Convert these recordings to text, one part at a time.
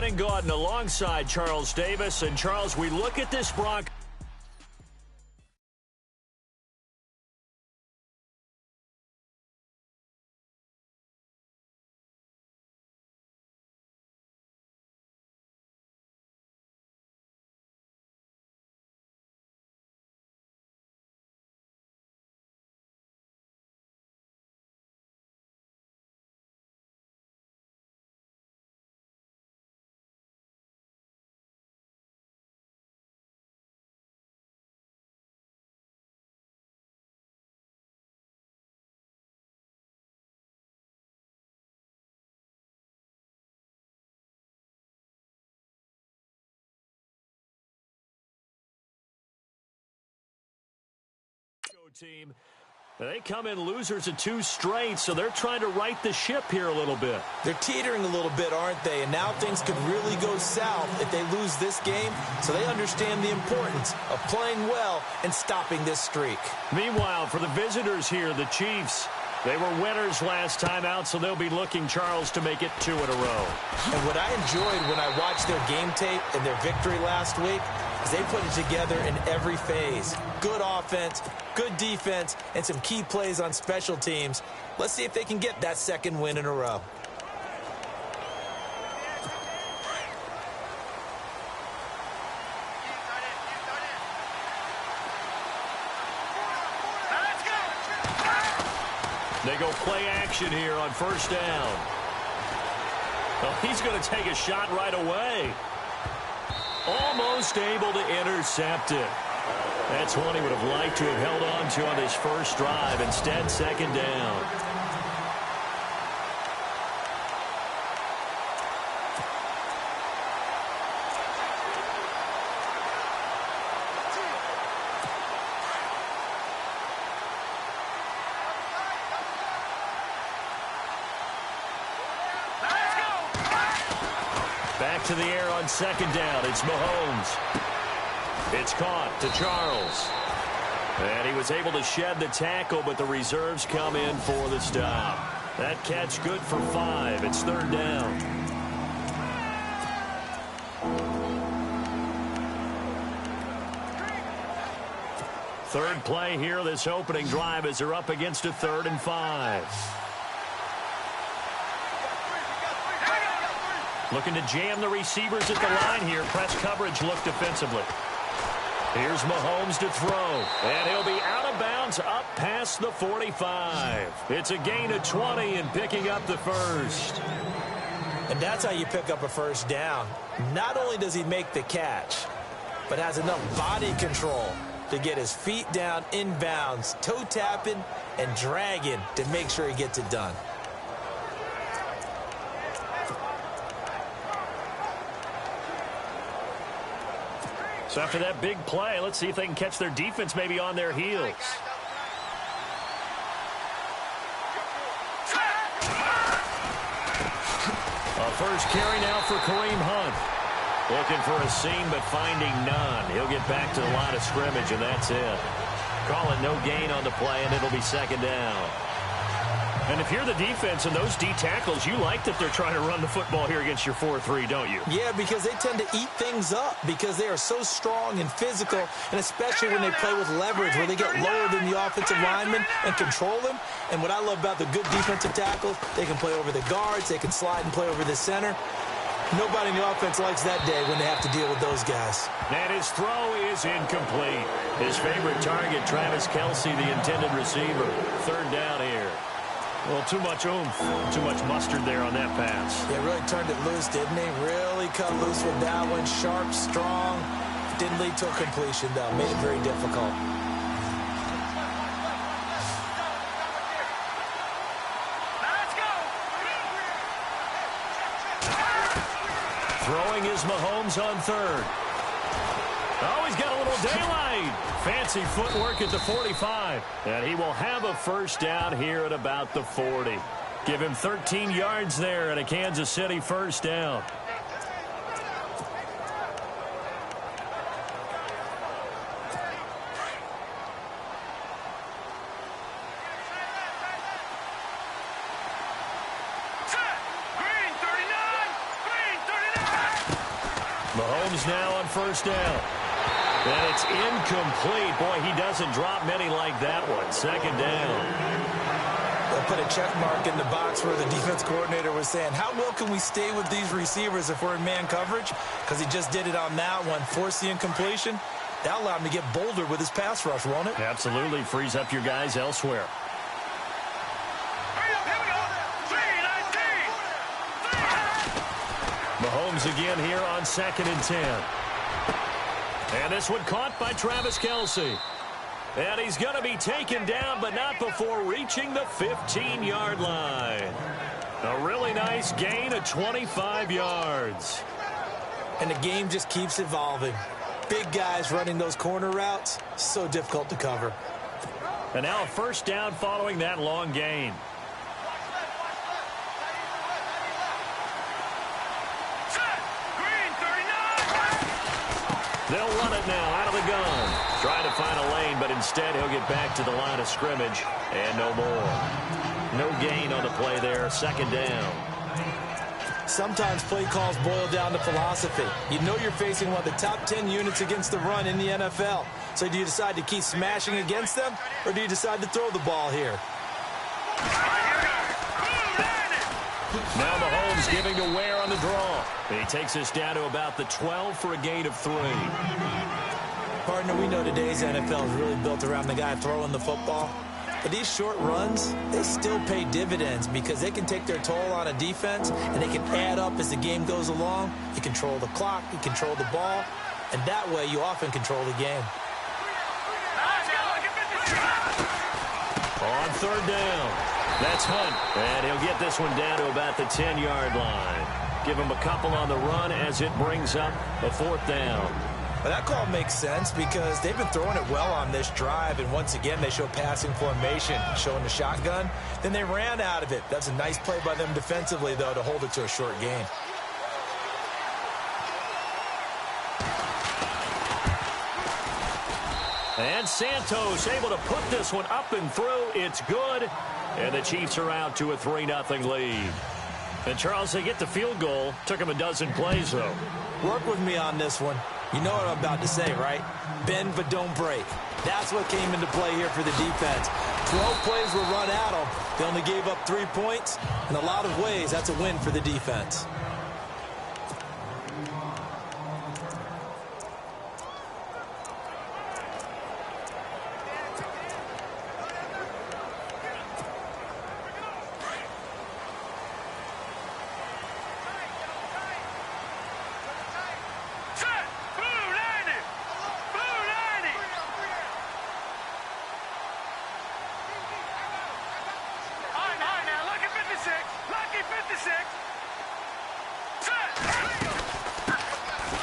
Brandon Gaudin alongside Charles Davis. And, Charles, we look at this Broncos. Team. They come in losers of 2 straight, so they're trying to right the ship here a little bit. They're teetering a little bit, aren't they? And now things could really go south if they lose this game, so they understand the importance of playing well and stopping this streak. Meanwhile, for the visitors here, the Chiefs, they were winners last time out, so they'll be looking, Charles, to make it 2 in a row. And what I enjoyed when I watched their game tape and their victory last week is they put it together in every phase. Good offense, good defense, and some key plays on special teams. Let's see if they can get that 2nd win in a row. They go play action here on 1st down. Oh, he's going to take a shot right away. Almost able to intercept it. That's one he would have liked to have held on to on this first drive. Instead, 2nd down. Back to the air on 2nd down. It's Mahomes. It's caught to Charles. And he was able to shed the tackle, but the reserves come in for the stop. That catch good for 5. It's 3rd down. Third play here, this opening drive, as they're up against a 3rd and 5. Looking to jam the receivers at the line here. Press coverage look defensively. Here's Mahomes to throw. And he'll be out of bounds up past the 45. It's a gain of 20 and picking up the first. And that's how you pick up a 1st down. Not only does he make the catch, but has enough body control to get his feet down inbounds, toe tapping and dragging to make sure he gets it done. So after that big play, let's see if they can catch their defense maybe on their heels. A first carry now for Kareem Hunt. Looking for a seam, but finding none. He'll get back to the line of scrimmage, and that's it. Call it no gain on the play, and it'll be 2nd down. And if you're the defense and those D tackles, you like that they're trying to run the football here against your 4-3, don't you? Yeah, because they tend to eat things up because they are so strong and physical, and especially when they play with leverage where they get lower than the offensive linemen and control them. And what I love about the good defensive tackles, they can play over the guards, they can slide and play over the center. Nobody in the offense likes that day when they have to deal with those guys. And his throw is incomplete. His favorite target, Travis Kelce, the intended receiver. 3rd down here. Well, too much oomph, too much mustard there on that pass. Yeah, really turned it loose, didn't he? Really cut loose with that one. Sharp, strong. Didn't lead to a completion, though. Made it very difficult. Throwing is Mahomes on 3rd. Oh, he's got a little daylight. Fancy footwork at the 45. And he will have a 1st down here at about the 40. Give him 13 yards there and a Kansas City 1st down. Mahomes now on first down. And it's incomplete. Boy, he doesn't drop many like that one. Second down. They'll put a check mark in the box where the defense coordinator was saying, how well can we stay with these receivers if we're in man coverage? Because he just did it on that one, forced the incompletion. That allowed him to get bolder with his pass rush, won't it? Absolutely. Frees up your guys elsewhere. Mahomes again here on 2nd and 10. And this one caught by Travis Kelce. And he's going to be taken down, but not before reaching the 15-yard line. A really nice gain of 25 yards. And the game just keeps evolving. Big guys running those corner routes, so difficult to cover. And now a first down following that long gain. They'll run it now out of the gun. Trying to find a lane, but instead he'll get back to the line of scrimmage. And no more. No gain on the play there. Second down. Sometimes play calls boil down to philosophy. You know you're facing one of the top 10 units against the run in the NFL. So do you decide to keep smashing against them, or do you decide to throw the ball here? Now Mahomes giving to Ware on the draw. He takes us down to about the 12 for a gain of 3. Partner, we know today's NFL is really built around the guy throwing the football. But these short runs, they still pay dividends because they can take their toll on a defense, and they can add up as the game goes along. You control the clock, you control the ball, and that way you often control the game. On third down, that's Hunt, and he'll get this one down to about the 10-yard line. Give him a couple on the run as it brings up a 4th down. Well, that call makes sense because they've been throwing it well on this drive, and once again they show passing formation, showing the shotgun. Then they ran out of it. That's a nice play by them defensively, though, to hold it to a short gain. And Santos able to put this one up and through. It's good. And the Chiefs are out to a 3-0 lead. And, Charles, they get the field goal. Took them a dozen plays, though. Work with me on this one. You know what I'm about to say, right? Bend but don't break. That's what came into play here for the defense. 12 plays were run at them. They only gave up 3 points. In a lot of ways, that's a win for the defense.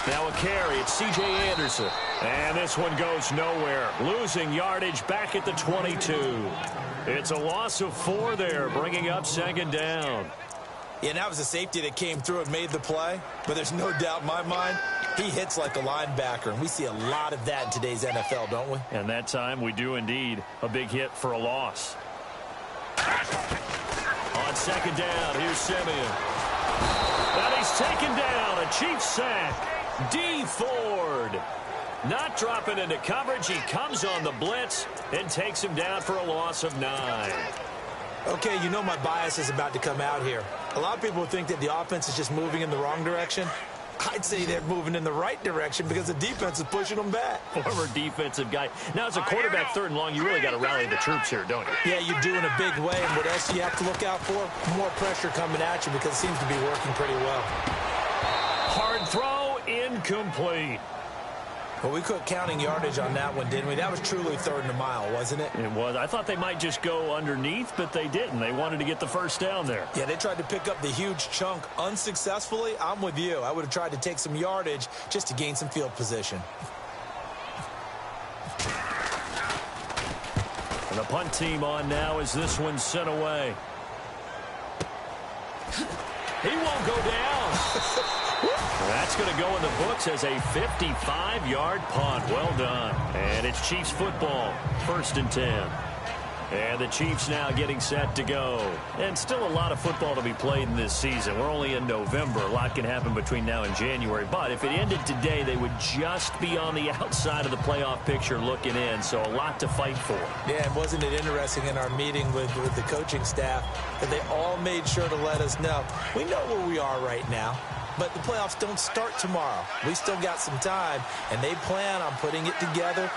Now a carry, it's C.J. Anderson. And this one goes nowhere. Losing yardage back at the 22. It's a loss of 4 there, bringing up 2nd down. Yeah, and that was a safety that came through and made the play. But there's no doubt in my mind, he hits like a linebacker. And we see a lot of that in today's NFL, don't we? And that time we do indeed. A big hit for a loss. On 2nd down, here's Simeon. And he's taken down. A Chiefs sack. D. Ford not dropping into coverage. He comes on the blitz and takes him down for a loss of 9. Okay, you know my bias is about to come out here. A lot of people think that the offense is just moving in the wrong direction. I'd say they're moving in the right direction because the defense is pushing them back. Former defensive guy. Now, as a quarterback, 3rd and long, you really got to rally the troops here, don't you? Yeah, you do in a big way. And what else do you have to look out for? More pressure coming at you because it seems to be working pretty well. Hard throw, incomplete. Well, we quit counting yardage on that one, didn't we? That was truly 3rd and a mile, wasn't it? It was. I thought they might just go underneath, but they didn't. They wanted to get the first down there. Yeah, they tried to pick up the huge chunk unsuccessfully. I'm with you. I would have tried to take some yardage just to gain some field position. And the punt team on now as this one's sent away. He won't go down. That's going to go in the books as a 55-yard punt. Well done. And it's Chiefs football, 1st and 10. And the Chiefs now getting set to go. And still a lot of football to be played in this season. We're only in November. A lot can happen between now and January. But if it ended today, they would just be on the outside of the playoff picture looking in. So a lot to fight for. Yeah, and wasn't it interesting in our meeting with the coaching staff that they all made sure to let us know, we know where we are right now, but the playoffs don't start tomorrow. We still got some time, and they plan on putting it together,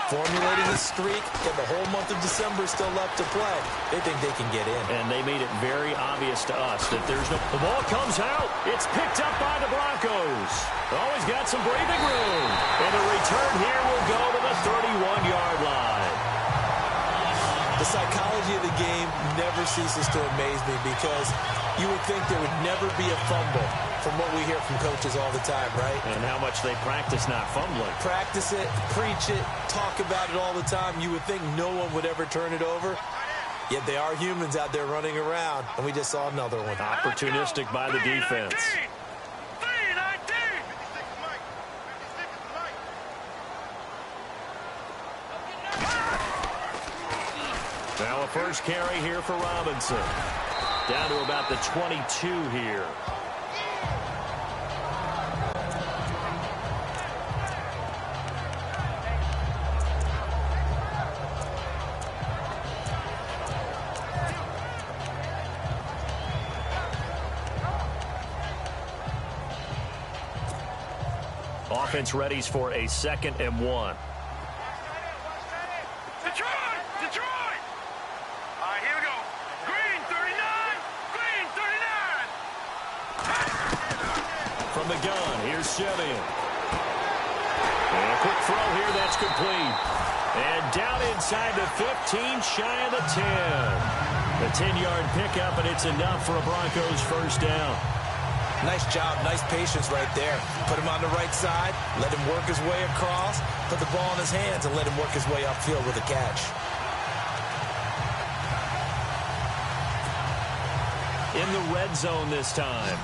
formulating a streak, and the whole month of December is still left to play. They think they can get in. And they made it very obvious to us that there's no... The ball comes out. It's picked up by the Broncos. Always got some breathing room. And the return here will go to the 31-yard line. The psychology of the game never ceases to amaze me because you would think there would never be a fumble from what we hear from coaches all the time, right? And how much they practice not fumbling. Practice it, preach it, talk about it all the time. You would think no one would ever turn it over. Yet they are humans out there running around, and we just saw another one. Opportunistic by the defense. Now a first carry here for Robinson. Down to about the 22 here. Offense readies for a 2nd and 1. From the gun, here's Simeon. And a quick throw here, that's complete. And down inside the 15, shy of the 10. The 10-yard pickup, and it's enough for a Broncos first down. Nice job, nice patience right there. Put him on the right side, let him work his way across, put the ball in his hands, and let him work his way upfield with a catch. In the red zone this time.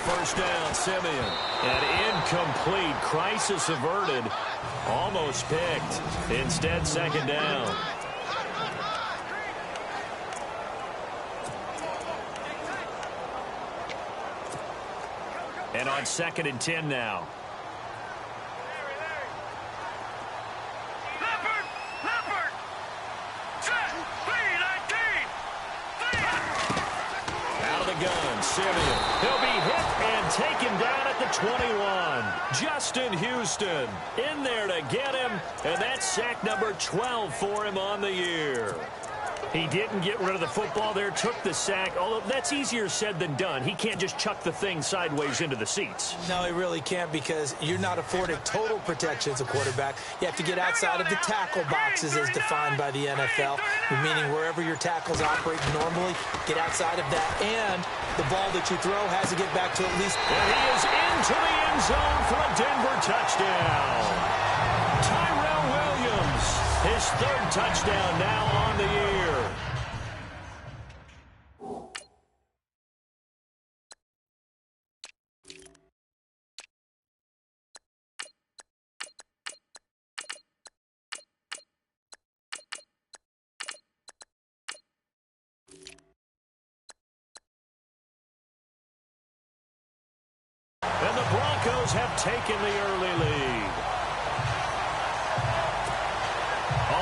First down, Simeon. And incomplete. Crisis averted. Almost picked. Instead, 2nd down. And on 2nd and 10 now. Out of the gun, Simeon. He'll be hit and taken down at the 21. Justin Houston in there to get him, and that's sack number 12 for him on the year. He didn't get rid of the football there, took the sack, although that's easier said than done. He can't just chuck the thing sideways into the seats. No, he really can't because you're not afforded total protection as a quarterback. You have to get outside of the tackle boxes as defined by the NFL, meaning wherever your tackles operate normally, get outside of that, and the ball that you throw has to get back to at least... And he is into the end zone for a Denver touchdown. Tyrell Williams, his 3rd touchdown now on the year. And the Broncos have taken the early lead.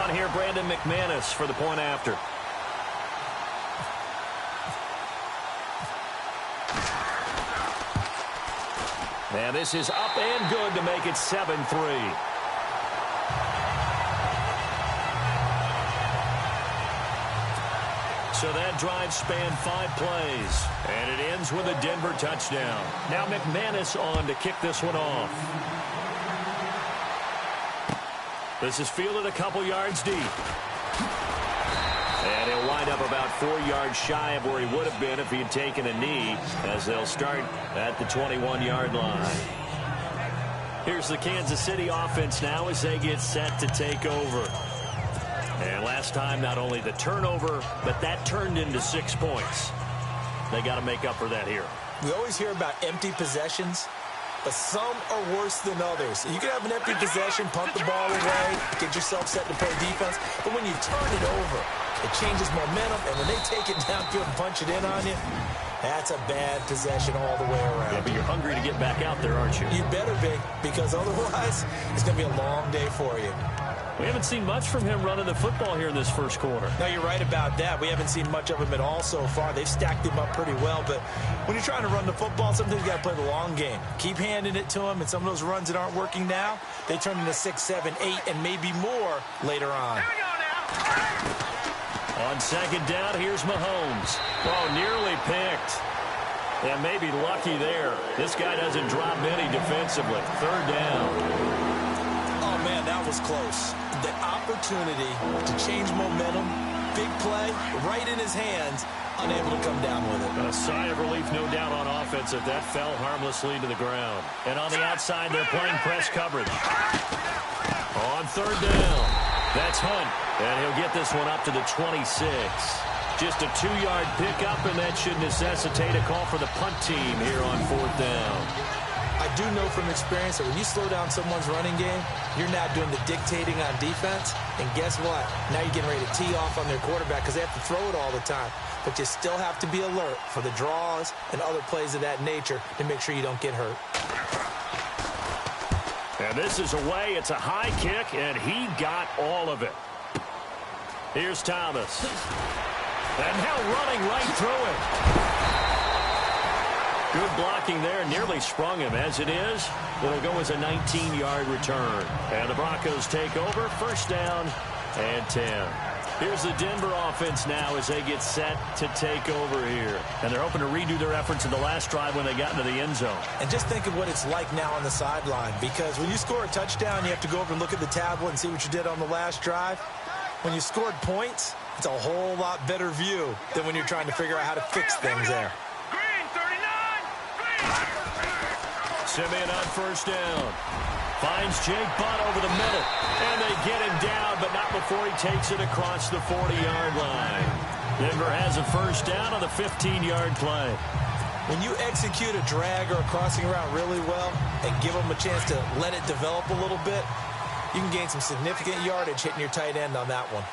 On here, Brandon McManus for the point after. And this is up and good to make it 7-3. So that drive spanned 5 plays, and it ends with a Denver touchdown. Now McManus on to kick this one off. This is fielded a couple yards deep. And he'll wind up about 4 yards shy of where he would have been if he had taken a knee, as they'll start at the 21-yard line. Here's the Kansas City offense now as they get set to take over. And last time, not only the turnover, but that turned into 6 points. They got to make up for that here. We always hear about empty possessions, but some are worse than others. You can have an empty possession, punt the ball away, get yourself set to play defense, but when you turn it over, it changes momentum, and when they take it downfield and punch it in on you, that's a bad possession all the way around. Yeah, but you're hungry to get back out there, aren't you? You better be, because otherwise, it's going to be a long day for you. We haven't seen much from him running the football here in this first quarter. No, you're right about that. We haven't seen much of him at all so far. They've stacked him up pretty well, but when you're trying to run the football, sometimes you got to play the long game. Keep handing it to him, and some of those runs that aren't working now, they turn into 6, 7, 8, and maybe more later on. Here we go now. On second down, here's Mahomes. Oh, nearly picked. Yeah, maybe lucky there. This guy doesn't drop many defensively. Third down. Oh, man, that was close. The opportunity to change momentum, big play, right in his hands, unable to come down with it. A sigh of relief, no doubt, on offense if that fell harmlessly to the ground. And on the outside, they're playing press coverage. On third down, that's Hunt. And he'll get this one up to the 26. Just a 2-yard pickup, and that should necessitate a call for the punt team here on fourth down. I do know from experience that when you slow down someone's running game, you're now doing the dictating on defense. And guess what? Now you're getting ready to tee off on their quarterback because they have to throw it all the time. But you still have to be alert for the draws and other plays of that nature to make sure you don't get hurt. And this is away. It's a high kick, and he got all of it. Here's Thomas. And now running right through it. Good blocking there. Nearly sprung him. As it is, it'll go as a 19-yard return. And the Broncos take over. First down and 10. Here's the Denver offense now as they get set to take over here. And they're hoping to redo their efforts in the last drive when they got into the end zone. And just think of what it's like now on the sideline. Because when you score a touchdown, you have to go over and look at the tablet and see what you did on the last drive. When you scored points, it's a whole lot better view than when you're trying to figure out how to fix things there. Green, 39. Green. Simeon on first down. Finds Jake Butt over the middle. And they get him down, but not before he takes it across the 40-yard line. Denver has a first down on the 15-yard play. When you execute a drag or a crossing route really well and give them a chance to let it develop a little bit, you can gain some significant yardage hitting your tight end on that one.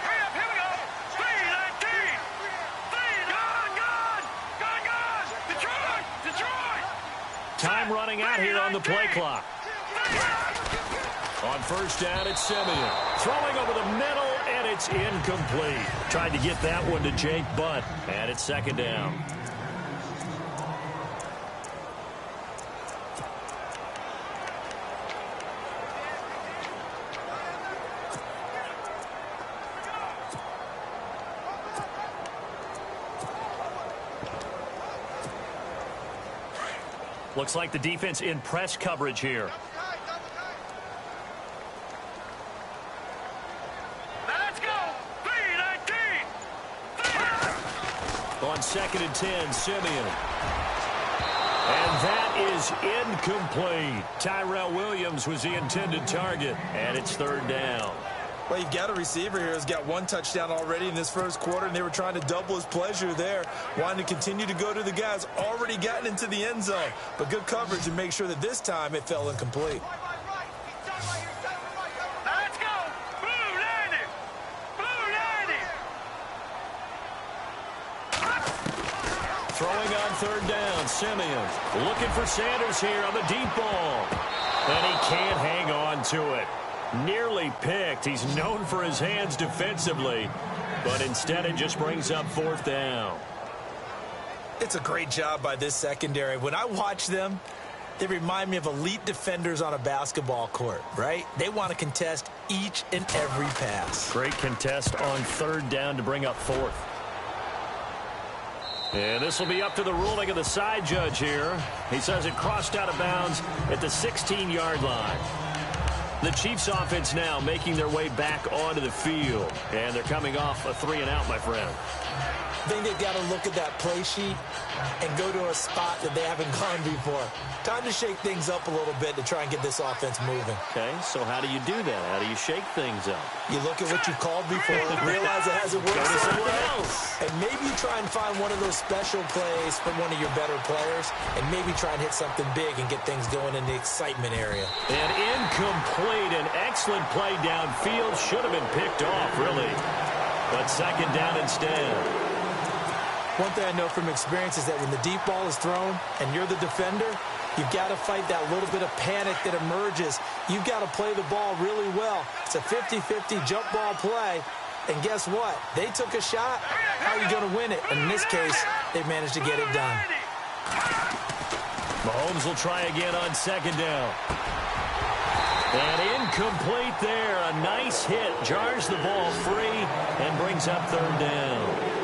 Hurry up, here we go. 3-19. 3, gone. Detroit. Time running out here on the play clock. On first down, it's Simeon. Throwing over the middle, and it's incomplete. Tried to get that one to Jake Butt, and it's second down. Looks like the defense in press coverage here. Let's go. 3-19. On second and 10, Simeon. And that is incomplete. Tyrell Williams was the intended target, and it's third down. Well, you've got a receiver here who's got one touchdown already in this first quarter, and they were trying to double his pleasure there, wanting to continue to go to the guys already gotten into the end zone. But good coverage and make sure that this time it fell incomplete. Let's go. Blue 90. Blue 90. Throwing on third down, Simeon. Looking for Sanders here on the deep ball. And he can't hang on to it. Nearly picked. He's known for his hands defensively, but instead it just brings up fourth down. It's a great job by this secondary. When I watch them, they remind me of elite defenders on a basketball court, right? They want to contest each and every pass. Great contest on third down to bring up fourth. And this will be up to the ruling of the side judge here. He says it crossed out of bounds at the 16-yard line. The Chiefs offense now making their way back onto the field. And they're coming off a 3-and-out, my friend. I think they've got to look at that play sheet and go to a spot that they haven't gone before. Time to shake things up a little bit to try and get this offense moving. Okay, so how do you do that? How do you shake things up? You look at what you called before, realize it hasn't worked Go to so something well, else. and maybe try and find one of those special plays from one of your better players, and maybe try and hit something big and get things going in the excitement area. An incomplete, an excellent play downfield. Should have been picked off, really. But second down instead. One thing I know from experience is that when the deep ball is thrown and you're the defender, you've got to fight that little bit of panic that emerges. You've got to play the ball really well. It's a 50-50 jump ball play. And guess what? They took a shot. How are you going to win it? And in this case, they managed to get it done. Mahomes will try again on second down. And incomplete there. A nice hit. Jars the ball free and brings up third down.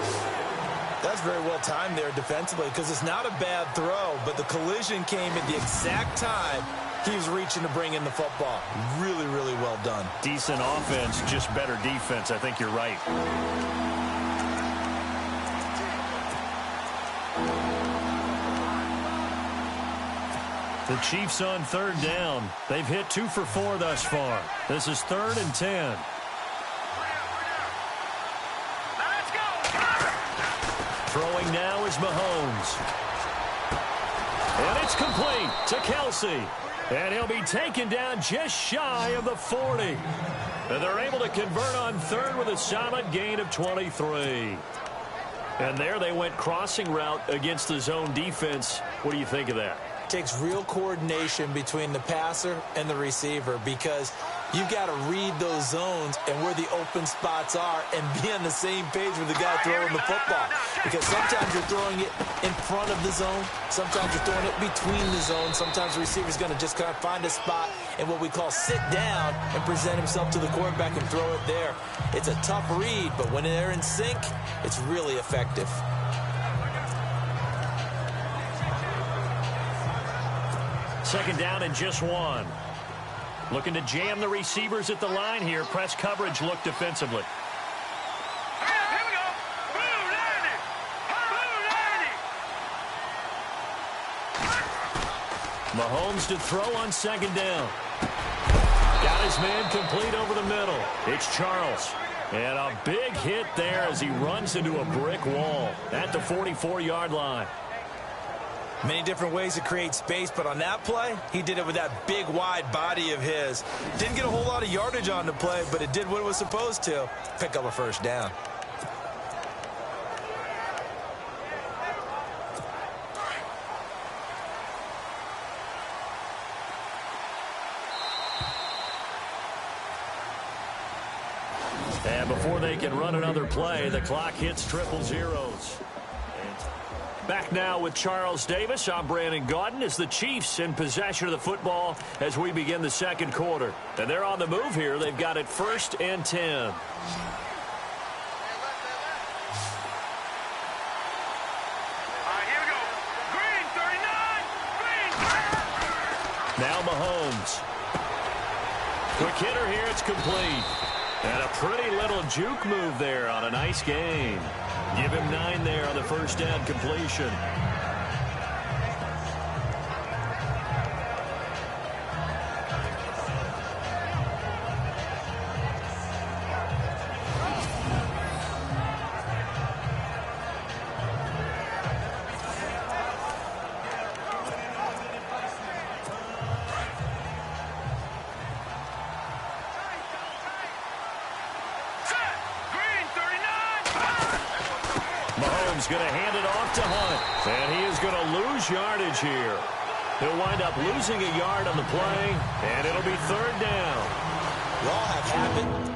That's very well timed there defensively because it's not a bad throw, but the collision came at the exact time he was reaching to bring in the football. Really, really well done. Decent offense, just better defense. I think you're right. The Chiefs on third down. They've hit 2 for 4 thus far. This is 3rd and 10. Throwing now is Mahomes. And it's complete to Kelsey. And he'll be taken down just shy of the 40. And they're able to convert on third with a solid gain of 23. And there they went crossing route against the zone defense. What do you think of that? Takes real coordination between the passer and the receiver because you've got to read those zones and where the open spots are and be on the same page with the guy throwing the football. Because sometimes you're throwing it in front of the zone. Sometimes you're throwing it between the zones. Sometimes the receiver's going to just kind of find a spot and what we call sit down and present himself to the quarterback and throw it there. It's a tough read, but when they're in sync, it's really effective. Second down and just 1. Looking to jam the receivers at the line here. Press coverage look defensively. Here we go. Blue landing. Blue landing. Mahomes to throw on second down. Got his man complete over the middle. It's Charles. And a big hit there as he runs into a brick wall at the 44-yard line. Many different ways to create space, but on that play, he did it with that big, wide body of his. Didn't get a whole lot of yardage on the play, but it did what it was supposed to. Pick up a first down. And before they can run another play, the clock hits 000. Back now with Charles Davis. I'm Brandon Gaudin as the Chiefs in possession of the football as we begin the second quarter. And they're on the move here. They've got it 1st and 10. All right, here we go. Green, 39. Green. Now Mahomes. Quick hitter here. It's complete. And a pretty little juke move there on a nice gain. Give him 9 there on the first down completion. Mahomes going to hand it off to Hunt. And he is going to lose yardage here. He'll wind up losing a yard on the play, and it'll be 3rd down. We all have habit.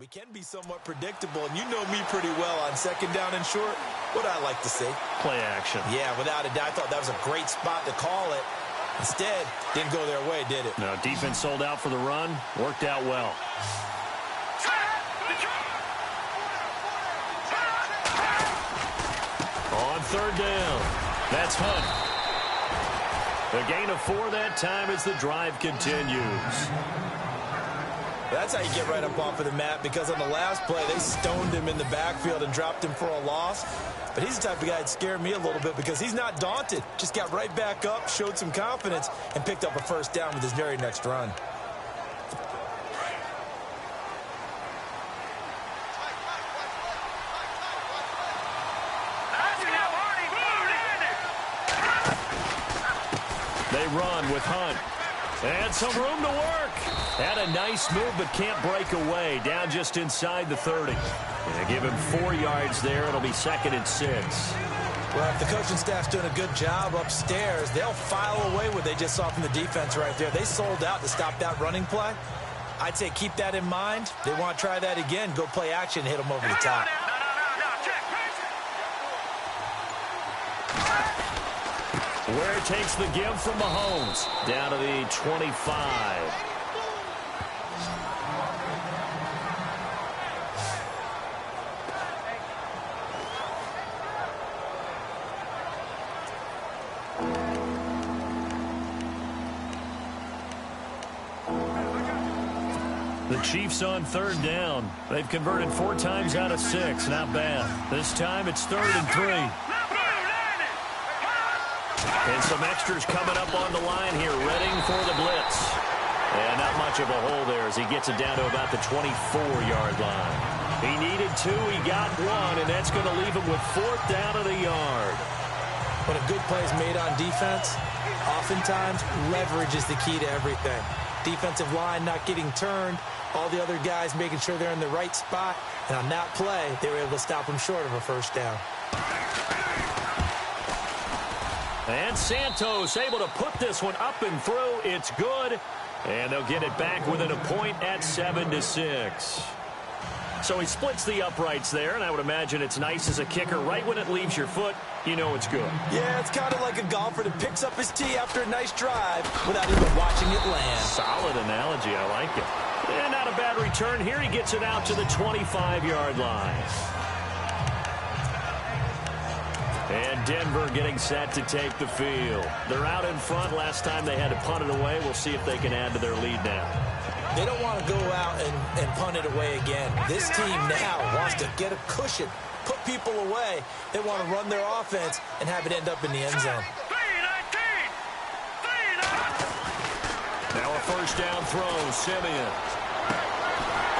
We can be somewhat predictable, and you know me pretty well on second down and short. What I like to see. Play action. Yeah, without a doubt. I thought that was a great spot to call it. Instead, didn't go their way, did it? No, defense sold out for the run. Worked out well. On third down, that's Hunt. A gain of 4 that time as the drive continues. That's how you get right up off of the mat, because on the last play, they stoned him in the backfield and dropped him for a loss. But he's the type of guy that scared me a little bit because he's not daunted. Just got right back up, showed some confidence, and picked up a first down with his very next run. They run with Hunt. And some room to work. Had a nice move, but can't break away. Down just inside the 30. And give him 4 yards there. It'll be 2nd and 6. Well, if the coaching staff's doing a good job upstairs, they'll file away what they just saw from the defense right there. They sold out to stop that running play. I'd say keep that in mind. They want to try that again. Go play action, hit them over the top. Where it takes the give from Mahomes. Down to the 25. The Chiefs on third down. They've converted 4 times out of 6. Not bad. This time it's 3rd and 3. And some extras coming up on the line here, readying for the blitz. And not much of a hole there as he gets it down to about the 24-yard line. He needed 2, he got 1, and that's going to leave him with 4th down of the yard. When a good play is made on defense, oftentimes leverage is the key to everything. Defensive line not getting turned, all the other guys making sure they're in the right spot, and on that play, they were able to stop him short of a first down. And Santos able to put this one up and through. It's good. And they'll get it back within a point at 7-6. So he splits the uprights there, and I would imagine it's nice as a kicker. Right when it leaves your foot, you know it's good. Yeah, it's kind of like a golfer that picks up his tee after a nice drive without even watching it land. Solid analogy. I like it. And not a bad return here. He gets it out to the 25-yard line. And Denver getting set to take the field. They're out in front. Last time they had to punt it away. We'll see if they can add to their lead now. They don't want to go out and punt it away again. This team now wants to get a cushion, put people away. They want to run their offense and have it end up in the end zone. Now a first down throw, Simeon.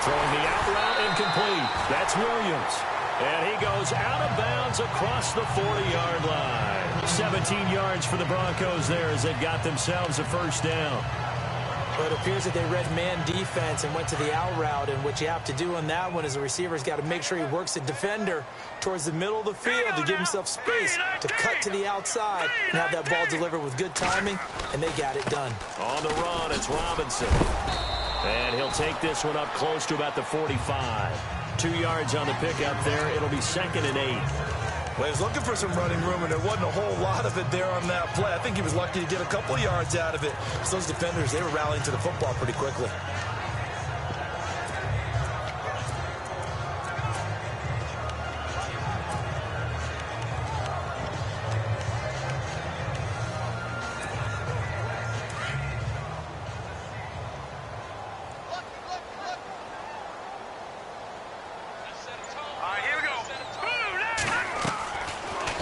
Throwing the out route incomplete. That's Williams. And he goes out of bounds across the 40-yard line. 17 yards for the Broncos there as they've got themselves a first down. But it appears that they read man defense and went to the out route. And what you have to do on that one is the receiver's got to make sure he works the defender towards the middle of the field to give himself space to cut to the outside and have that ball delivered with good timing. And they got it done. On the run, it's Robinson. And he'll take this one up close to about the 45. 2 yards on the pickup there. It'll be 2nd and 8. Well, he was looking for some running room, and there wasn't a whole lot of it there on that play. I think he was lucky to get a couple yards out of it. So those defenders, they were rallying to the football pretty quickly.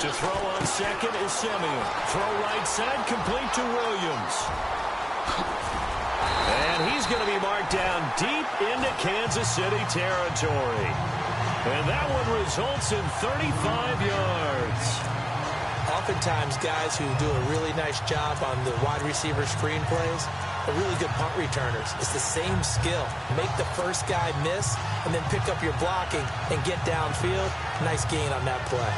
To throw on second is Simeon. Throw right side, complete to Williams. And he's going to be marked down deep into Kansas City territory. And that one results in 35 yards. Oftentimes, guys who do a really nice job on the wide receiver screen plays are really good punt returners. It's the same skill. Make the first guy miss and then pick up your blocking and get downfield. Nice gain on that play.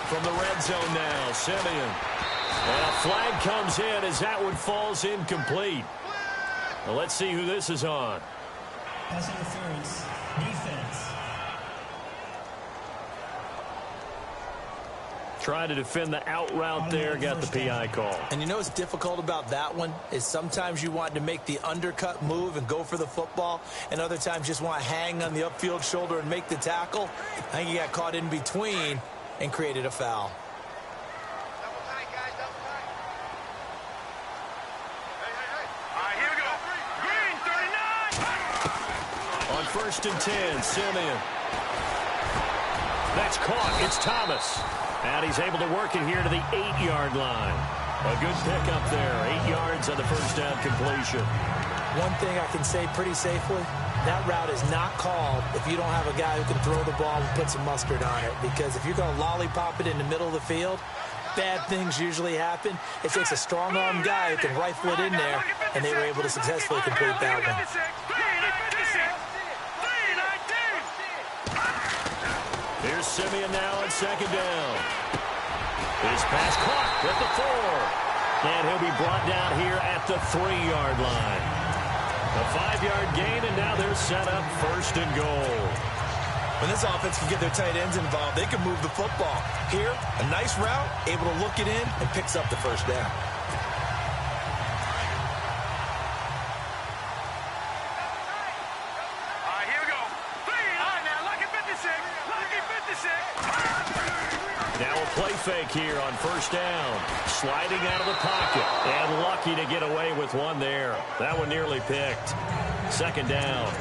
From the red zone now. Simeon. And a flag comes in as that one falls incomplete. Well, let's see who this is on. Pass interference. Defense. Trying to defend the out route there, got the PI call. And you know what's difficult about that one is sometimes you want to make the undercut move and go for the football, and other times just want to hang on the upfield shoulder and make the tackle. I think he got caught in between and created a foul. On 1st and 10, Simeon. That's caught. It's Thomas. And he's able to work it here to the 8-yard line. A good pickup there. 8 yards on the first down completion. One thing I can say pretty safely, that route is not called if you don't have a guy who can throw the ball and put some mustard on it. Because if you're going to lollipop it in the middle of the field, bad things usually happen. It takes a strong-arm guy who can rifle it in there, and they were able to successfully complete that one. Here's Simeon now on 2nd down. His pass caught at the 4. And he'll be brought down here at the 3-yard line. A 5-yard gain, and now they're set up 1st and goal. When this offense can get their tight ends involved, they can move the football. Here, a nice route, able to look it in, and picks up the 1st down. Now a play fake here on 1st down. Sliding out of the pocket. And lucky to get away with one there. That one nearly picked. 2nd down.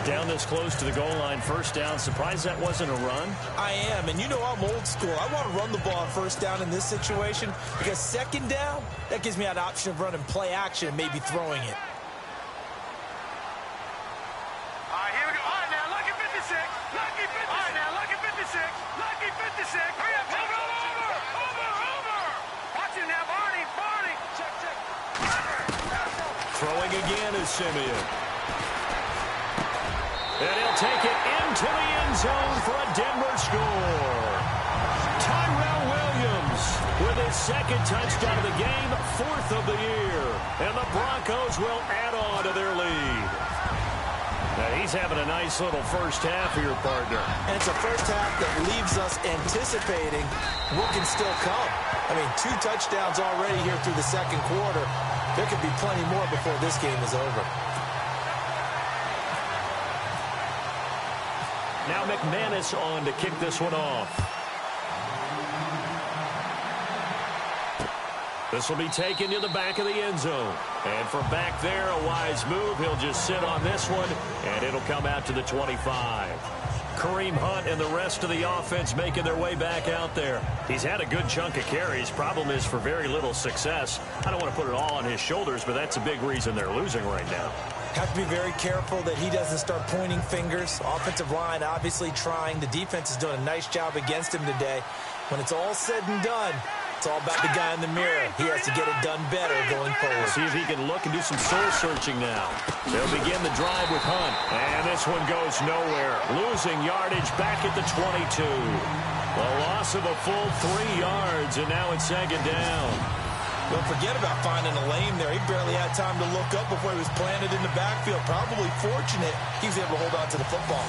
Down this close to the goal line. 1st down. Surprised that wasn't a run? I am. And you know I'm old school. I want to run the ball on 1st down in this situation because 2nd down, that gives me an option of running play action and maybe throwing it. Throwing again is Simeon. And he'll take it into the end zone for a Denver score. Tyrell Williams with his 2nd touchdown of the game, 4th of the year. And the Broncos will add on to their lead. Now he's having a nice little first half here, partner. And it's a first half that leaves us anticipating what can still come. I mean, 2 touchdowns already here through the 2nd quarter. There could be plenty more before this game is over. Now McManus on to kick this one off. This will be taken to the back of the end zone. And from back there, a wise move. He'll just sit on this one, and it'll come out to the 25. Kareem Hunt and the rest of the offense making their way back out there. He's had a good chunk of carries. Problem is for very little success. I don't want to put it all on his shoulders, but that's a big reason they're losing right now. Have to be very careful that he doesn't start pointing fingers. Offensive line obviously trying. The defense is doing a nice job against him today. When it's all said and done, it's all about the guy in the mirror. He has to get it done better going forward. See if he can look and do some soul-searching now. They'll begin the drive with Hunt. And this one goes nowhere. Losing yardage back at the 22. A loss of a full 3 yards, and now it's 2nd down. Don't forget about finding a lane there. He barely had time to look up before he was planted in the backfield. Probably fortunate he was able to hold on to the football.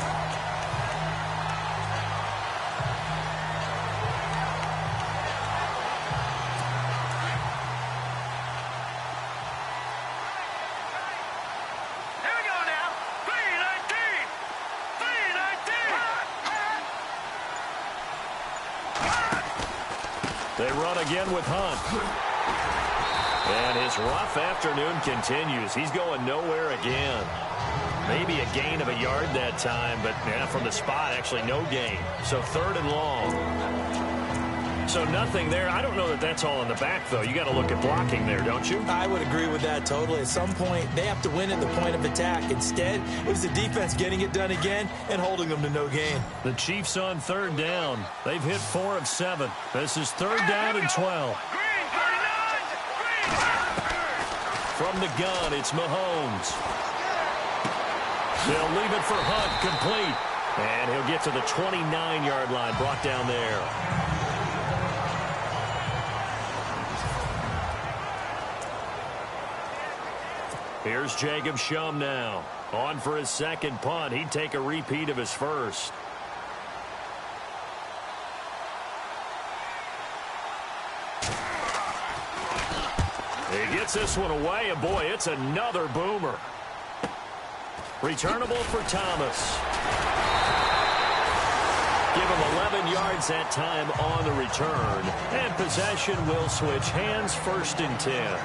They run again with Hunt. And his rough afternoon continues. He's going nowhere again. Maybe a gain of a yard that time, but yeah, from the spot, actually no gain. So 3rd and long. So nothing there. I don't know that that's all in the back, though. You got to look at blocking there, don't you? I would agree with that totally. At some point, they have to win at the point of attack. Instead, it was the defense getting it done again and holding them to no gain. The Chiefs on 3rd down. They've hit 4 of 7. This is 3rd down and 12. From the gun, it's Mahomes. They'll leave it for Hunt, complete. And he'll get to the 29-yard line, brought down there. Here's Jacob Shum now. On for his second punt. He'd take a repeat of his first. He gets this one away, and boy, it's another boomer. Returnable for Thomas. Give him 11 yards that time on the return. And possession will switch hands, 1st and 10.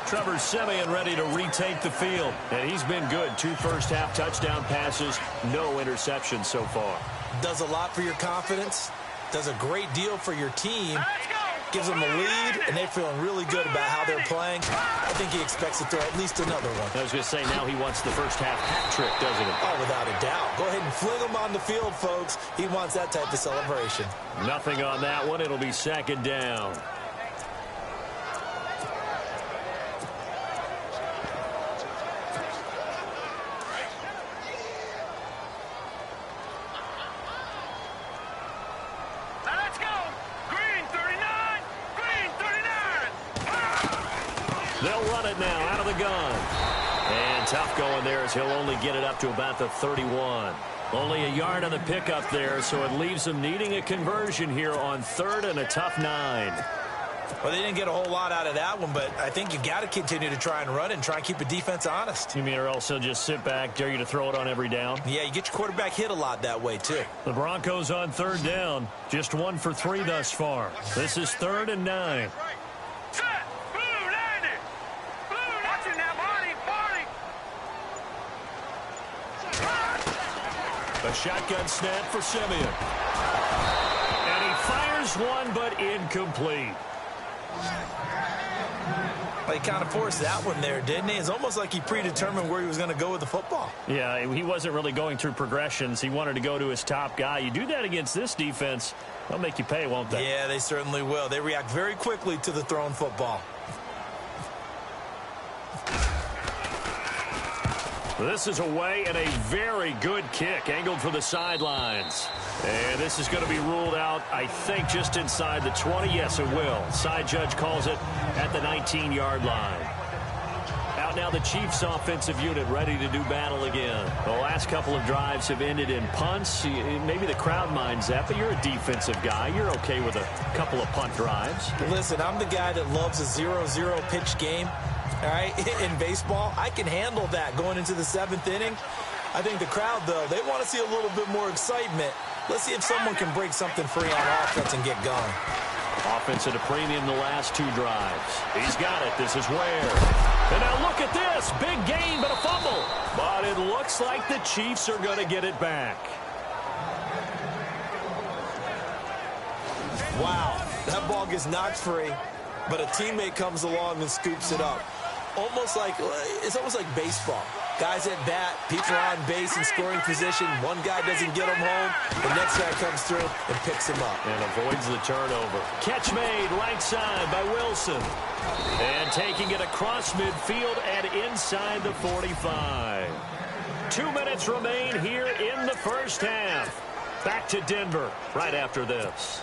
Trevor Siemian ready to retake the field. And he's been good. 2 first-half touchdown passes, no interceptions so far. Does a lot for your confidence. Does a great deal for your team. Gives them a lead, and they're feeling really good about how they're playing. I think he expects to throw at least another one. I was going to say, now he wants the first-half hat trick, doesn't he? Oh, without a doubt. Go ahead and fling him on the field, folks. He wants that type of celebration. Nothing on that one. It'll be 2nd down. Now out of the gun. And tough going there as he'll only get it up to about the 31. Only a yard on the pickup there, so it leaves them needing a conversion here on 3rd and a tough 9. Well, they didn't get a whole lot out of that one, but I think you got to continue to try and run it and try and keep the defense honest. You mean or else they'll just sit back, dare you to throw it on every down? Yeah, you get your quarterback hit a lot that way, too. The Broncos on 3rd down. Just 1 for 3 thus far. This is 3rd and 9. A shotgun snap for Siemian. And he fires one, but incomplete. Well, he kind of forced that one there, didn't he? It's almost like he predetermined where he was going to go with the football. Yeah, he wasn't really going through progressions. He wanted to go to his top guy. You do that against this defense, they'll make you pay, won't they? Yeah, they certainly will. They react very quickly to the thrown football. This is away and a very good kick, angled for the sidelines. And this is going to be ruled out, I think, just inside the 20. Yes, it will. Side judge calls it at the 19-yard line. Out now the Chiefs offensive unit ready to do battle again. The last couple of drives have ended in punts. Maybe the crowd minds that, but you're a defensive guy. You're okay with a couple of punt drives. Listen, I'm the guy that loves a 0-0 pitch game. All right, in baseball, I can handle that going into the 7th inning. I think the crowd, though, they want to see a little bit more excitement. Let's see if someone can break something free on offense and get going. Offense at a premium the last 2 drives. He's got it. This is Ware. And now look at this. Big gain, but a fumble. But it looks like the Chiefs are going to get it back. Wow, that ball gets knocked free, but a teammate comes along and scoops it up. It's almost like baseball. Guys at bat, people are on base in scoring position. One guy doesn't get him home. The next guy comes through and picks him up. And avoids the turnover. Catch made right side by Wilson. And taking it across midfield and inside the 45. 2 minutes remain here in the first half. Back to Denver right after this.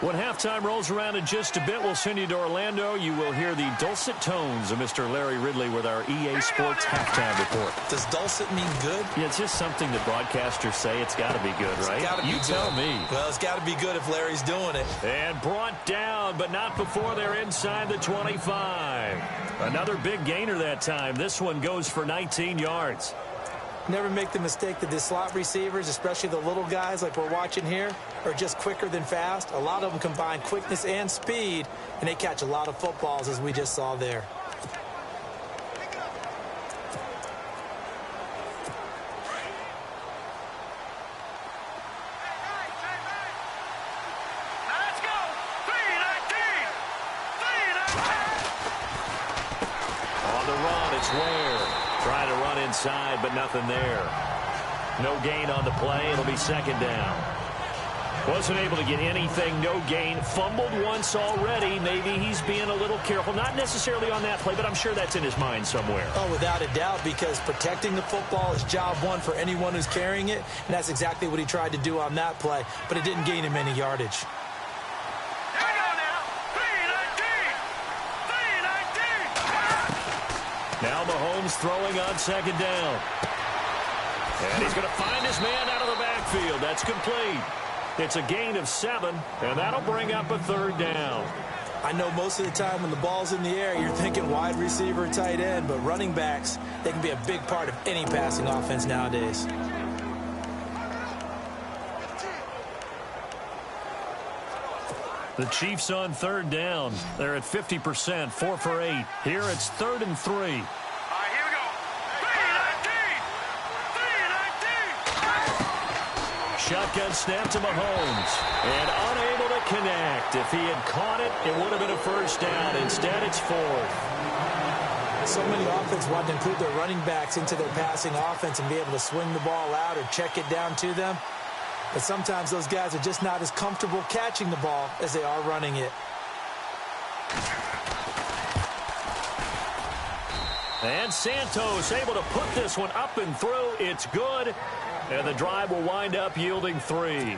When halftime rolls around in just a bit, we'll send you to Orlando. You will hear the dulcet tones of Mr. Larry Ridley with our EA Sports halftime report. Does dulcet mean good? Yeah, it's just something that broadcasters say. It's got to be good, right? You tell me. Well, it's got to be good if Larry's doing it. And brought down, but not before they're inside the 25. Another big gainer that time. This one goes for 19 yards. Never make the mistake that the slot receivers, especially the little guys like we're watching here, are just quicker than fast. A lot of them combine quickness and speed, and they catch a lot of footballs, as we just saw there. Let's go! 3-19! On the run, it's Ware. Trying to run inside, but nothing there. No gain on the play. It'll be 2nd down. Wasn't able to get anything. No gain. Fumbled once already. Maybe he's being a little careful. Not necessarily on that play, but I'm sure that's in his mind somewhere. Oh, without a doubt, because protecting the football is job one for anyone who's carrying it, and that's exactly what he tried to do on that play, but it didn't gain him any yardage. Now Mahomes throwing on second down. And he's going to find his man out of the backfield. That's complete. It's a gain of 7, and that'll bring up a third down. I know most of the time when the ball's in the air, you're thinking wide receiver, tight end, but running backs, they can be a big part of any passing offense nowadays. The Chiefs on third down. They're at 50%, 4 for 8. Here it's 3rd and 3. All right, here we go. 3-19. Shotgun snap to Mahomes. And unable to connect. If he had caught it, it would have been a first down. Instead, it's 4th. So many offenses want to include their running backs into their passing offense and be able to swing the ball out or check it down to them. But sometimes those guys are just not as comfortable catching the ball as they are running it. And Santos able to put this one up and through. It's good. And the drive will wind up yielding 3.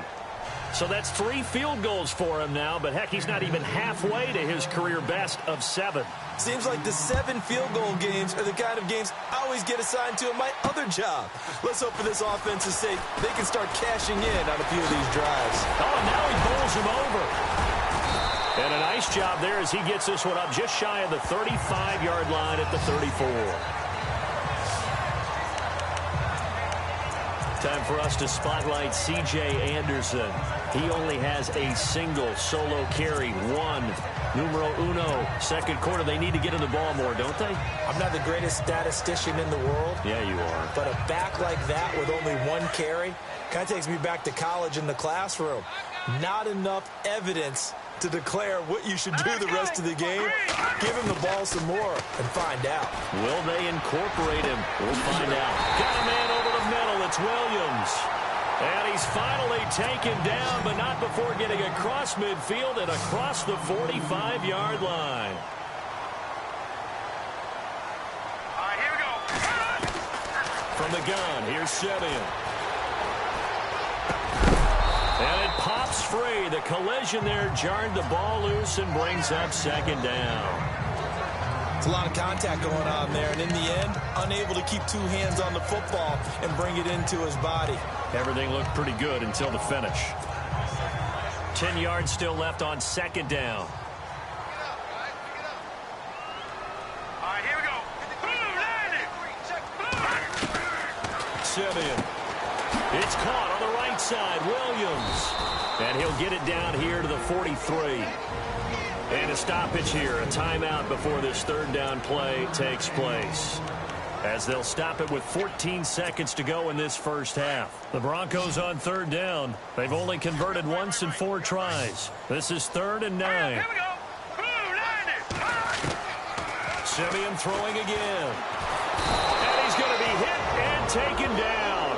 So that's 3 field goals for him now. But, heck, he's not even halfway to his career best of 7. Seems like the 7 field goal games are the kind of games I always get assigned to in my other job. Let's hope for this offense's sake they can start cashing in on a few of these drives. Oh, and now he bowls him over. And a nice job there as he gets this one up just shy of the 35-yard line at the 34. Time for us to spotlight C.J. Anderson. He only has a single solo carry, 1. Numero uno, second quarter. They need to get in the ball more, don't they? I'm not the greatest statistician in the world. Yeah, you are. But a back like that with only 1 carry kind of takes me back to college in the classroom. Not enough evidence to declare what you should do the rest of the game. Give him the ball some more and find out. Will they incorporate him? We'll find out. Got a man over the middle. It's Williams. And he's finally taken down, but not before getting across midfield and across the 45-yard line. All right, here we go. From the gun, here's Simeon. And it pops free. The collision there jarred the ball loose and brings up second down. It's a lot of contact going on there, and in the end, unable to keep 2 hands on the football and bring it into his body. Everything looked pretty good until the finish. 10 yards still left on second down. All right, here we go. Blue, landing. Simeon. It's caught on the right side. Williams. And he'll get it down here to the 43. And a stoppage here, a timeout before this third down play takes place. As they'll stop it with 14 seconds to go in this first half. The Broncos on third down. They've only converted once in 4 tries. This is 3rd and 9. Here we go. Blue, landing. Simeon throwing again. And he's going to be hit and taken down.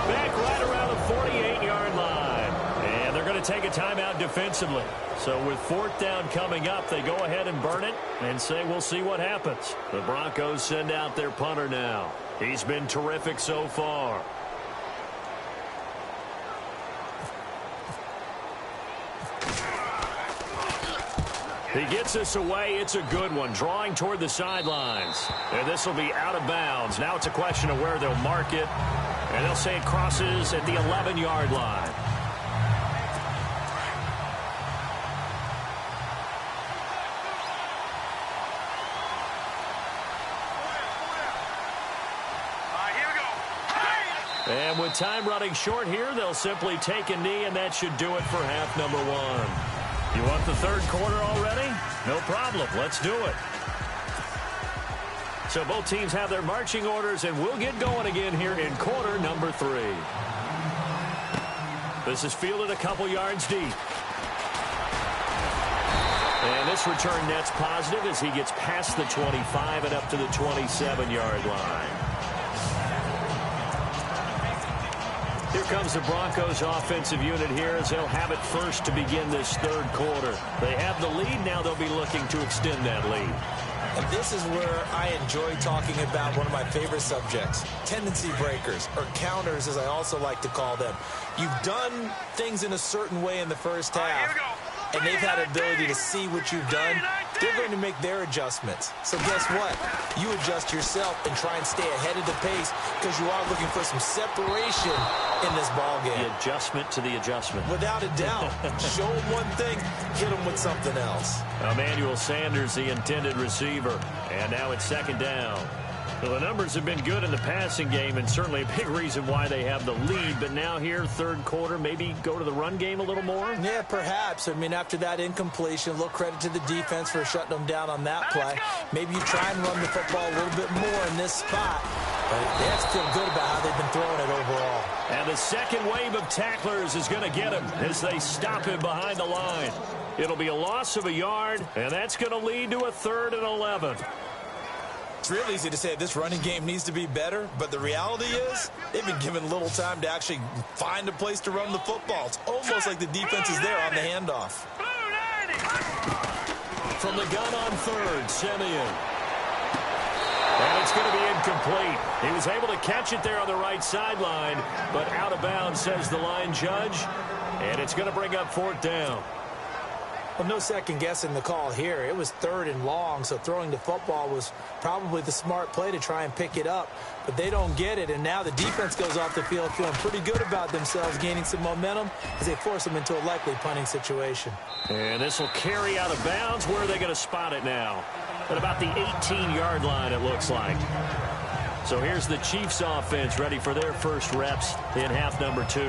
Back right around the 48-yard line. And they're going to take a timeout defensively. So with 4th down coming up, they go ahead and burn it and say we'll see what happens. The Broncos send out their punter now. He's been terrific so far. He gets this away. It's a good one. Drawing toward the sidelines. And this will be out of bounds. Now it's a question of where they'll mark it. And they'll say it crosses at the 11-yard line. And with time running short here, they'll simply take a knee, and that should do it for half number 1. You want the third quarter already? No problem. Let's do it. So both teams have their marching orders, and we'll get going again here in quarter number 3. This is fielded a couple yards deep. And this return net's positive as he gets past the 25 and up to the 27-yard line. Here comes the Broncos offensive unit here as they'll have it first to begin this third quarter. They have the lead. Now they'll be looking to extend that lead. And this is where I enjoy talking about one of my favorite subjects, tendency breakers, or counters as I also like to call them. You've done things in a certain way in the first half, and they've had the ability to see what you've done they're going to make their adjustments. So guess what? You adjust yourself and try and stay ahead of the pace because you are looking for some separation in this ball game. The adjustment to the adjustment. Without a doubt. Show them one thing, hit them with something else. Emmanuel Sanders, the intended receiver. And now it's second down. Well, the numbers have been good in the passing game, and certainly a big reason why they have the lead. But now here, third quarter, maybe go to the run game a little more? Yeah, perhaps. I mean, after that incompletion, a little credit to the defense for shutting them down on that play. Maybe you try and run the football a little bit more in this spot. But they have to feel good about how they've been throwing it overall. And the second wave of tacklers is going to get him as they stop him behind the line. It'll be a loss of a yard, and that's going to lead to a 3rd and 11. It's real easy to say this running game needs to be better, but the reality is they've been given little time to actually find a place to run the football. It's almost like the defense is there on the handoff. From the gun on 3rd, Simeon. And it's going to be incomplete. He was able to catch it there on the right sideline, but out of bounds, says the line judge. And it's going to bring up 4th down. Well, no second guessing the call here. It was 3rd and long, so throwing the football was probably the smart play to try and pick it up. But they don't get it, and now the defense goes off the field feeling pretty good about themselves, gaining some momentum as they force them into a likely punting situation. And this will carry out of bounds. Where are they going to spot it now? At about the 18-yard line, it looks like. So here's the Chiefs offense ready for their first reps in half number 2.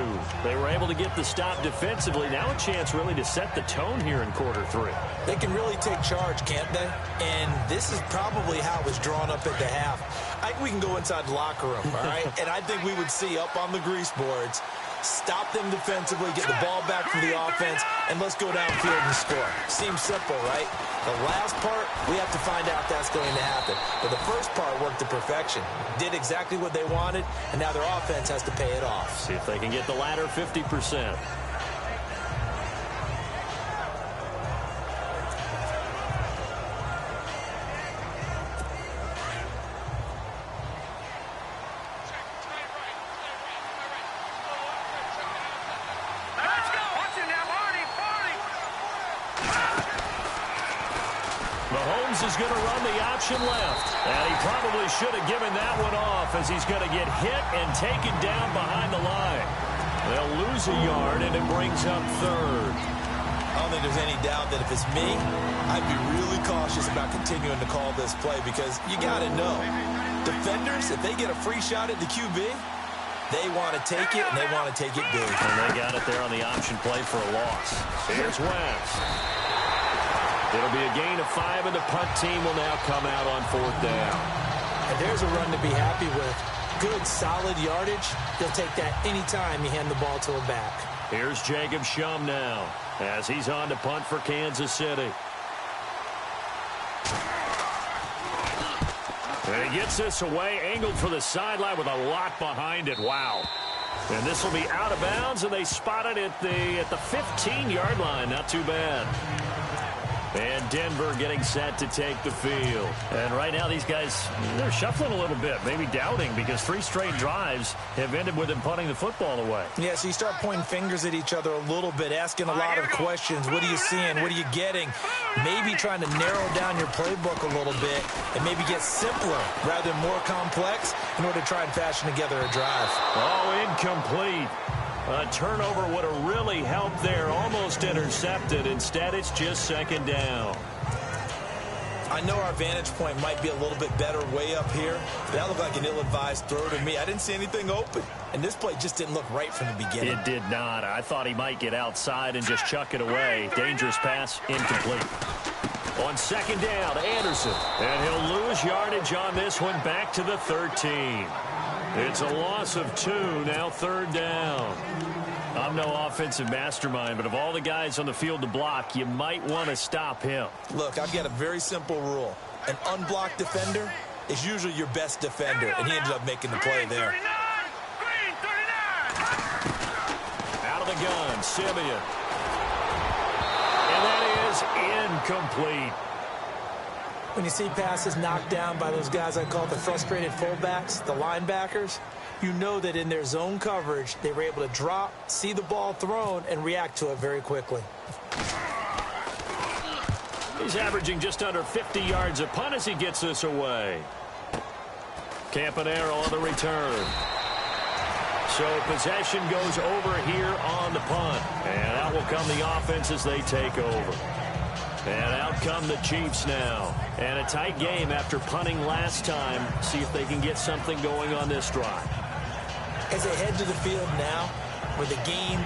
They were able to get the stop defensively. Now a chance really to set the tone here in quarter 3. They can really take charge, can't they? And this is probably how it was drawn up at the half. I think we can go inside the locker room, all right? And I think we would see up on the grease boards, stop them defensively, get the ball back for the offense, and let's go downfield and score. Seems simple, right? The last part, we have to find out if that's going to happen. But the first part worked to perfection. Did exactly what they wanted, and now their offense has to pay it off. See if they can get the latter 50%. Is going to run the option left. And he probably should have given that one off as he's going to get hit and taken down behind the line. They'll lose a yard, and it brings up 3rd. I don't think there's any doubt that if it's me, I'd be really cautious about continuing to call this play because you got to know, defenders, if they get a free shot at the QB, they want to take it, and they want to take it big. And they got it there on the option play for a loss. Here's Wentz. It'll be a gain of 5, and the punt team will now come out on 4th down. And there's a run to be happy with. Good, solid yardage. He'll take that anytime you hand the ball to a back. Here's Jacob Shum now as he's on to punt for Kansas City. And he gets this away, angled for the sideline with a lot behind it. Wow. And this will be out of bounds, and they spot it at the 15-yard line. Not too bad. And Denver getting set to take the field. And right now these guys, they're shuffling a little bit, maybe doubting, because 3 straight drives have ended with them punting the football away. Yeah, so you start pointing fingers at each other a little bit, asking a lot of questions. What are you seeing? What are you getting? Maybe trying to narrow down your playbook a little bit and maybe get simpler rather than more complex in order to try and fashion together a drive. Oh, incomplete. A turnover would have really helped there. Almost intercepted. Instead, it's just second down. I know our vantage point might be a little bit better way up here, but that looked like an ill-advised throw to me. I didn't see anything open, and this play just didn't look right from the beginning. It did not. I thought he might get outside and just chuck it away. Dangerous pass, incomplete. On second down, Anderson. And he'll lose yardage on this one, back to the 13. It's a loss of 2, now 3rd down. I'm no offensive mastermind, but of all the guys on the field to block, you might want to stop him. Look, I've got a very simple rule. An unblocked defender is usually your best defender, and he ended up making the play there. Out of the gun, Simeon. And that is incomplete. When you see passes knocked down by those guys I call the frustrated fullbacks, the linebackers, you know that in their zone coverage, they were able to drop, see the ball thrown, and react to it very quickly. He He's averaging just under 50 yards a punt as he gets this away. Campanaro on the return. So possession goes over here on the punt. And out will come the offense as they take over. And out come the Chiefs now. And a tight game after punting last time. See if they can get something going on this drive. As they head to the field now, with the game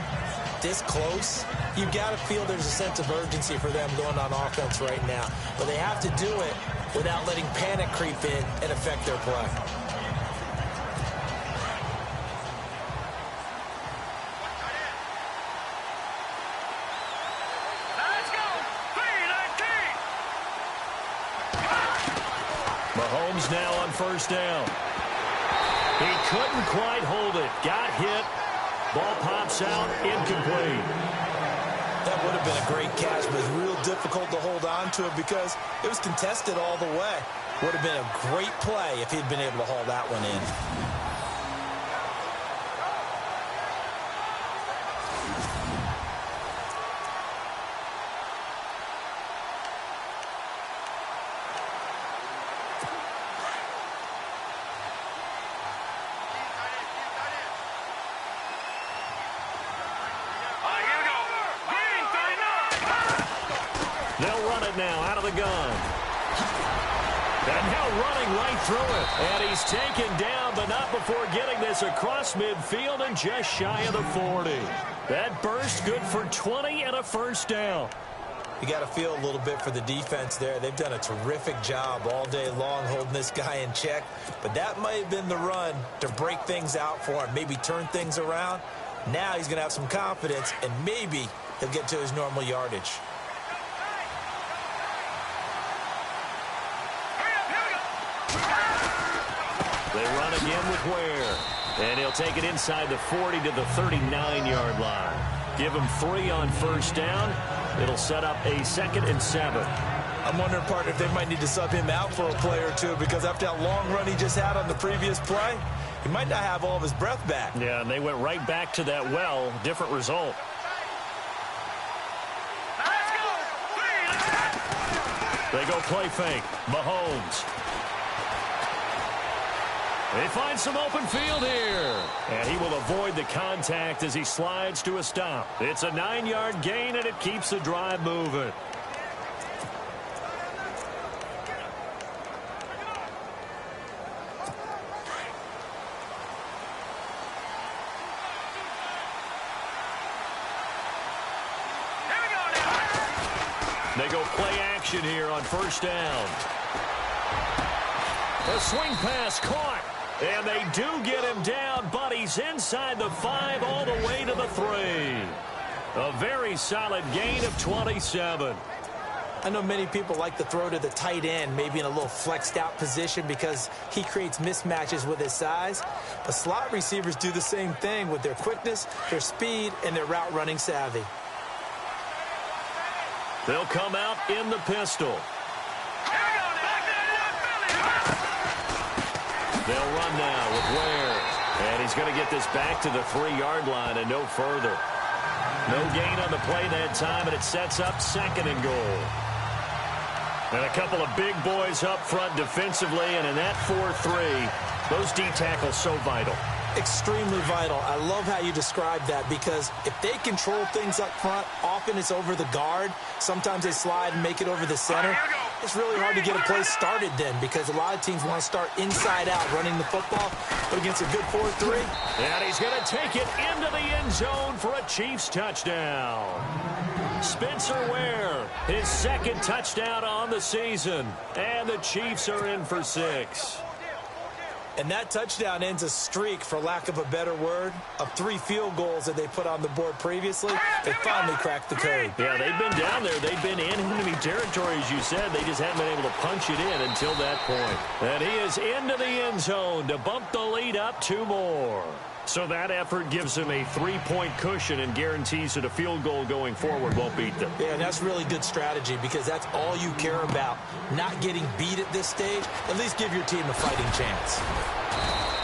this close, you've got to feel there's a sense of urgency for them going on offense right now. But they have to do it without letting panic creep in and affect their play. Mahomes now on first down. He couldn't quite hold it. Got hit. Ball pops out. Incomplete. That would have been a great catch, but it's real difficult to hold on to it because it was contested all the way. Would have been a great play if he'd been able to haul that one in. They'll run it now out of the gun. And now running right through it. And he's taken down, but not before getting this across midfield and just shy of the 40. That burst good for 20 and a first down. You got to feel a little bit for the defense there. They've done a terrific job all day long holding this guy in check. But that might have been the run to break things out for him, maybe turn things around. Now he's going to have some confidence, and maybe he'll get to his normal yardage. They run again with Ware. And he'll take it inside the 40 to the 39-yard line. Give him 3 on first down. It'll set up a 2nd and 7. I'm wondering, partner, if they might need to sub him out for a play or two because after that long run he just had on the previous play, he might not have all of his breath back. Yeah, and they went right back to that well. Different result. They go play fake. Mahomes. They find some open field here. And he will avoid the contact as he slides to a stop. It's a 9-yard gain, and it keeps the drive moving. They go play action here on first down. A swing pass caught. And they do get him down, but he's inside the 5 all the way to the 3. A very solid gain of 27. I know many people like to throw to the tight end, maybe in a little flexed out position because he creates mismatches with his size. But slot receivers do the same thing with their quickness, their speed, and their route running savvy. They'll come out in the pistol. They'll run now with Ware. And he's going to get this back to the 3-yard line and no further. No gain on the play that time, and it sets up 2nd and goal. And a couple of big boys up front defensively, and in that 4-3, those D tackles so vital. Extremely vital. I love how you describe that because if they control things up front, often it's over the guard. Sometimes they slide and make it over the center. It's really hard to get a play started then because a lot of teams want to start inside out running the football. But against a good 4-3. And he's going to take it into the end zone for a Chiefs touchdown. Spencer Ware, his 2nd touchdown on the season. And the Chiefs are in for 6. And that touchdown ends a streak, for lack of a better word, of 3 field goals that they put on the board previously. They finally cracked the code. Yeah, they've been down there. They've been in enemy territory, as you said. They just haven't been able to punch it in until that point. And he is into the end zone to bump the lead up 2 more. So that effort gives him a 3-point cushion and guarantees that a field goal going forward won't beat them. Yeah, and that's really good strategy because that's all you care about. Not getting beat at this stage. At least give your team a fighting chance.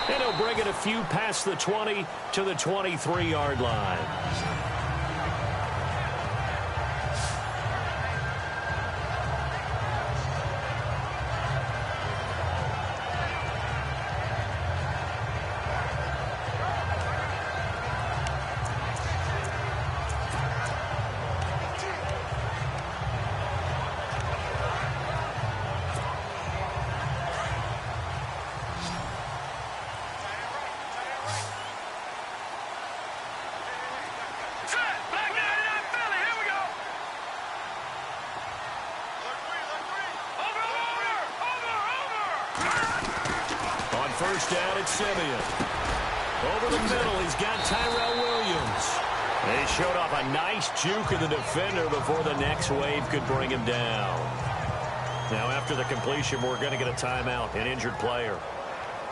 And he'll bring it a few past the 20 to the 23-yard line. first down at Simeon. Over the middle, he's got Tyrell Williams. They showed off a nice juke of the defender before the next wave could bring him down. Now, after the completion, we're going to get a timeout, an injured player.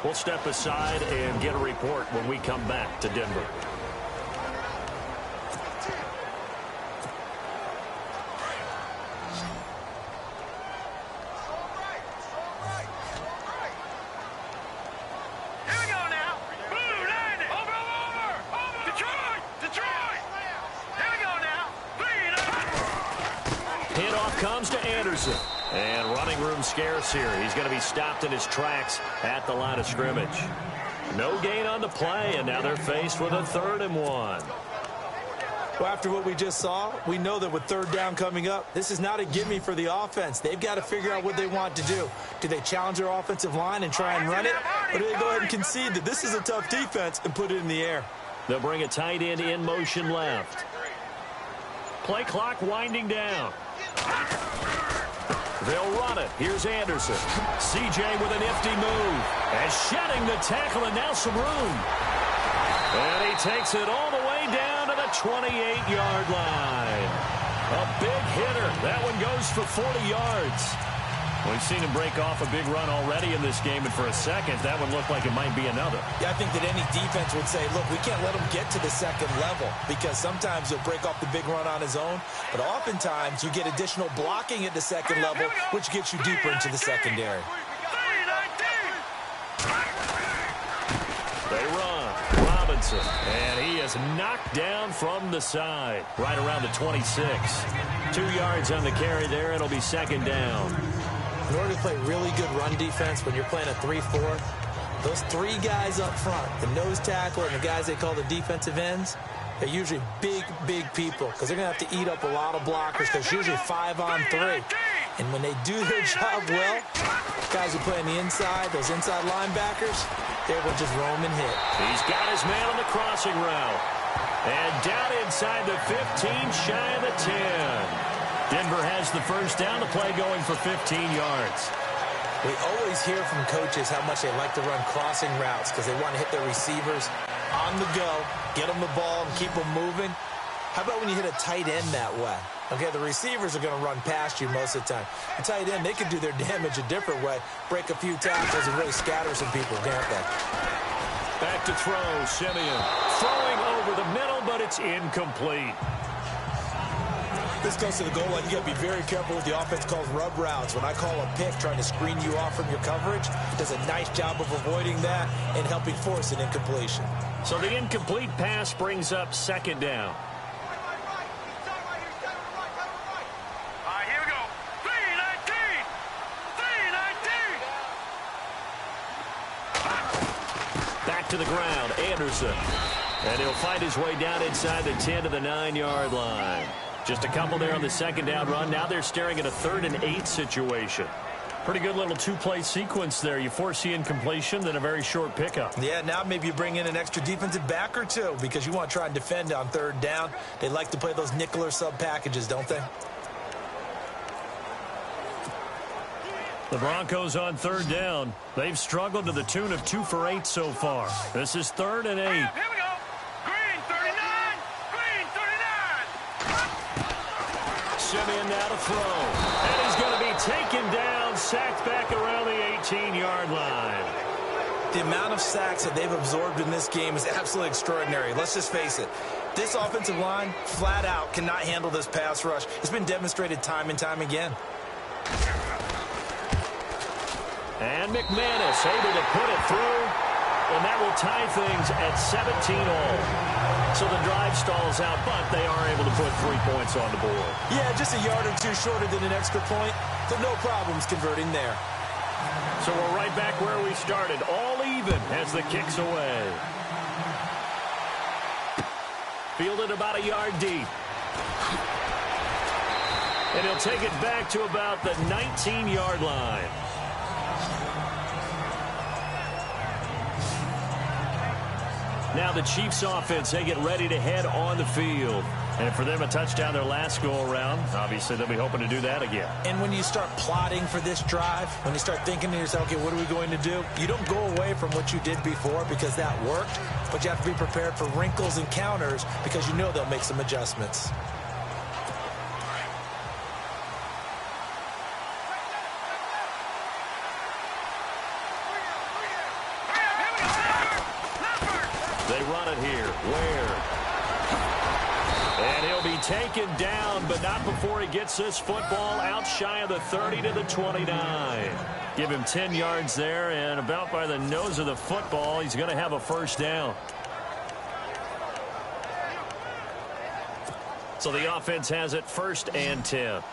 We'll step aside and get a report when we come back to Denver. Comes to Anderson. And running room scarce here. He's going to be stopped in his tracks at the line of scrimmage. No gain on the play, and now they're faced with a 3rd and 1. Well, after what we just saw, we know that with 3rd down coming up, this is not a gimme for the offense. They've got to figure out what they want to do. Do they challenge their offensive line and try and run it? Or do they go ahead and concede that this is a tough defense and put it in the air? They'll bring a tight end in motion left. Play clock winding down. They'll run it. Here's Anderson. CJ with a nifty move. And shedding the tackle, and now some room. And he takes it all the way down to the 28-yard line. A big hitter. That one goes for 40 yards. We've seen him break off a big run already in this game, and for a second, that one looked like it might be another. Yeah, I think that any defense would say, look, we can't let him get to the second level, because sometimes he'll break off the big run on his own, but oftentimes you get additional blocking at the second level, which gets you deeper into the secondary. They run. Robinson, and he is knocked down from the side, right around the 26. 2 yards on the carry there. It'll be 2nd down. In order to play really good run defense when you're playing a 3-4, those 3 guys up front, the nose tackle and the guys they call the defensive ends, they're usually big, big people because they're going to have to eat up a lot of blockers because usually 5 on 3. And when they do their job well, guys who play on the inside, those inside linebackers, they're able to just roam and hit. He's got his man on the crossing route. And down inside the 15, shy of the 10. Denver has the first down. The play going for 15 yards. We always hear from coaches how much they like to run crossing routes because they want to hit their receivers on the go, get them the ball, and keep them moving. How about when you hit a tight end that way? Okay, the receivers are going to run past you most of the time. The tight end, they can do their damage a different way, break a few tackles, and really scatter some people, can't they? Back to throw, Simeon. Throwing over the middle, but it's incomplete. This goes to the goal line. You got to be very careful with the offense calls rub routes. When I call a pick trying to screen you off from your coverage, does a nice job of avoiding that and helping force an incompletion. So the incomplete pass brings up 2nd down. All right, here we go. 3-19. 3-19. Back to the ground, Anderson. And he'll find his way down inside the 10 to the 9-yard line. Just a couple there on the 2nd down run. Now they're staring at a 3rd and 8 situation. Pretty good little 2-play sequence there. You force the incompletion, then a very short pickup. Yeah, now maybe you bring in an extra defensive back or 2 because you want to try and defend on 3rd down. They like to play those nickel or sub packages, don't they? The Broncos on 3rd down. They've struggled to the tune of 2 for 8 so far. This is 3rd and 8. Here we go. Green 39. Green 39. Simeon now to throw. And he's going to be taken down, sacked back around the 18-yard line. The amount of sacks that they've absorbed in this game is absolutely extraordinary. Let's just face it. This offensive line, flat out, cannot handle this pass rush. It's been demonstrated time and time again. And McManus able to put it through, and that will tie things at 17-all. So the drive stalls out, but they are able to put 3 points on the board. Yeah, just a yard or 2 shorter than an extra point, so no problems converting there. So we're right back where we started, all even as the kick's away. Fielded about a yard deep. And he'll take it back to about the 19-yard line. Now the Chiefs offense, they get ready to head on the field. And for them, a touchdown their last go-around. Obviously, they'll be hoping to do that again. And when you start plotting for this drive, when you start thinking to yourself, okay, what are we going to do? You don't go away from what you did before because that worked, but you have to be prepared for wrinkles and counters because you know they'll make some adjustments. They run it here. Where? And he'll be taken down, but not before he gets this football out shy of the 30 to the 29. Give him 10 yards there, and about by the nose of the football, he's going to have a first down. So the offense has it 1st and 10.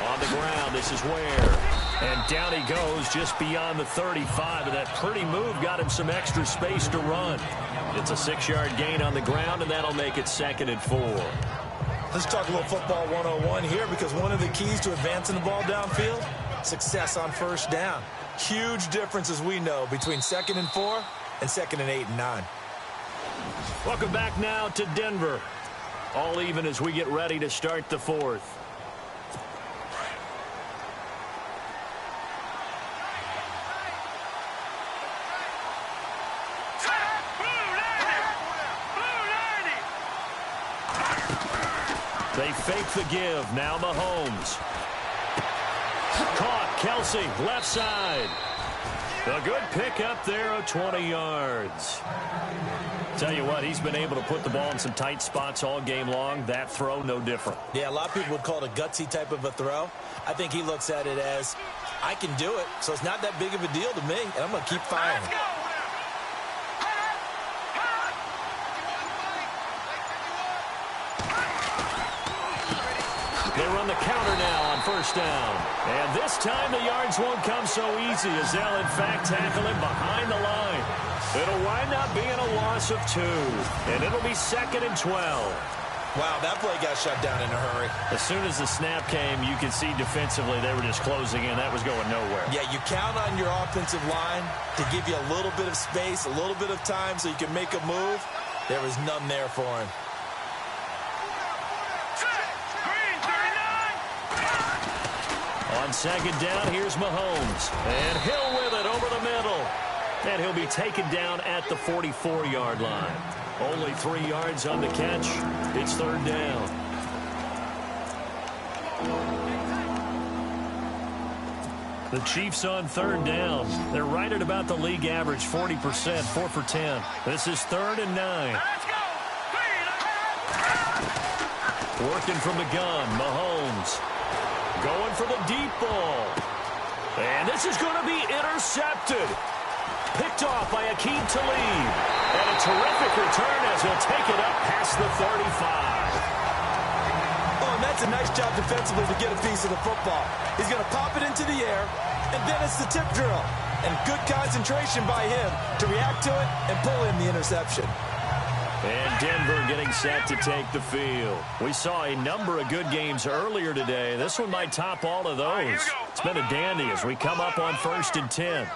On the ground, this is Ware. And down he goes just beyond the 35. And that pretty move got him some extra space to run. It's a 6-yard gain on the ground, and that'll make it 2nd and 4. Let's talk a little football 101 here, because one of the keys to advancing the ball downfield, success on 1st down. Huge difference, as we know, between 2nd and 4 and 2nd and 8 and 9. Welcome back now to Denver. All even as we get ready to start the 4th. They fake the give. Now Mahomes. Caught. Kelsey, left side. A good pickup there of 20 yards. Tell you what, he's been able to put the ball in some tight spots all game long. That throw, no different. Yeah, a lot of people would call it a gutsy type of a throw. I think he looks at it as, I can do it, so it's not that big of a deal to me, and I'm going to keep firing. They run the counter now on 1st down. And this time the yards won't come so easy, as they'll in fact tackle him behind the line. It'll wind up being a loss of 2. And it'll be 2nd and 12. Wow, that play got shut down in a hurry. As soon as the snap came, you could see defensively they were just closing in. That was going nowhere. Yeah, you count on your offensive line to give you a little bit of space, a little bit of time so you can make a move. There was none there for him. On 2nd down, here's Mahomes. And Hill with it over the middle. And he'll be taken down at the 44-yard line. Only 3 yards on the catch. It's 3rd down. The Chiefs on 3rd down. They're right at about the league average, 40%, 4 for 10. This is 3rd and 9. Working from the gun, Mahomes. Going for the deep ball. And this is going to be intercepted. Picked off by Akeem Talib. And a terrific return as he'll take it up past the 35. Oh, and that's a nice job defensively to get a piece of the football. He's going to pop it into the air, and then it's the tip drill. And good concentration by him to react to it and pull in the interception. And Denver getting set to take the field. We saw a number of good games earlier today. This one might top all of those. It's been a dandy as we come up on 1st and 10.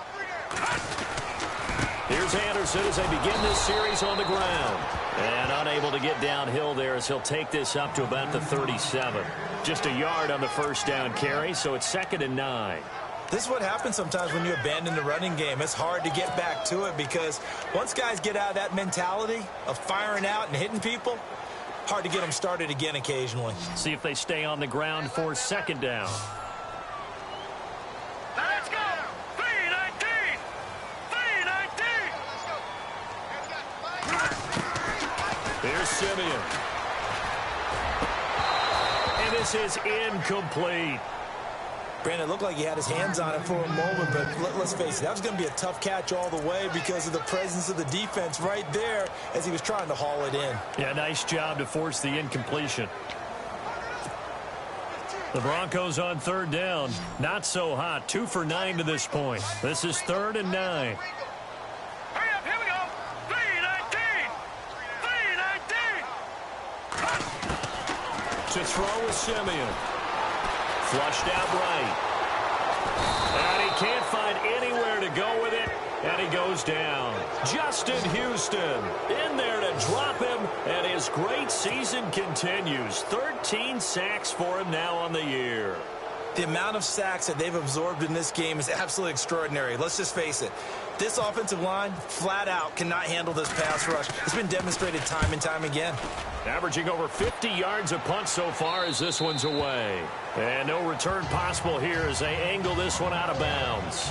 Here's Anderson as they begin this series on the ground. And unable to get downhill there as he'll take this up to about the 37. Just a yard on the 1st down carry, so it's 2nd and 9. This is what happens sometimes when you abandon the running game. It's hard to get back to it because once guys get out of that mentality of firing out and hitting people, hard to get them started again occasionally. See if they stay on the ground for 2nd down. Let's go! 319! 319! Here's Simeon. And this is incomplete. Brandon, it looked like he had his hands on it for a moment, but let's face it, that was going to be a tough catch all the way because of the presence of the defense right there as he was trying to haul it in. Yeah, nice job to force the incompletion. The Broncos on 3rd down. Not so hot. 2 for 9 to this point. This is 3rd and 9. Hurry up, here we go! 319! 319! To throw with Simeon. Flushed out right. And he can't find anywhere to go with it, and he goes down. Justin Houston in there to drop him, and his great season continues. 13 sacks for him now on the year. The amount of sacks that they've absorbed in this game is absolutely extraordinary. Let's just face it. This offensive line, flat out, cannot handle this pass rush. It's been demonstrated time and time again. Averaging over 50 yards a punt so far as this one's away. And no return possible here as they angle this one out of bounds.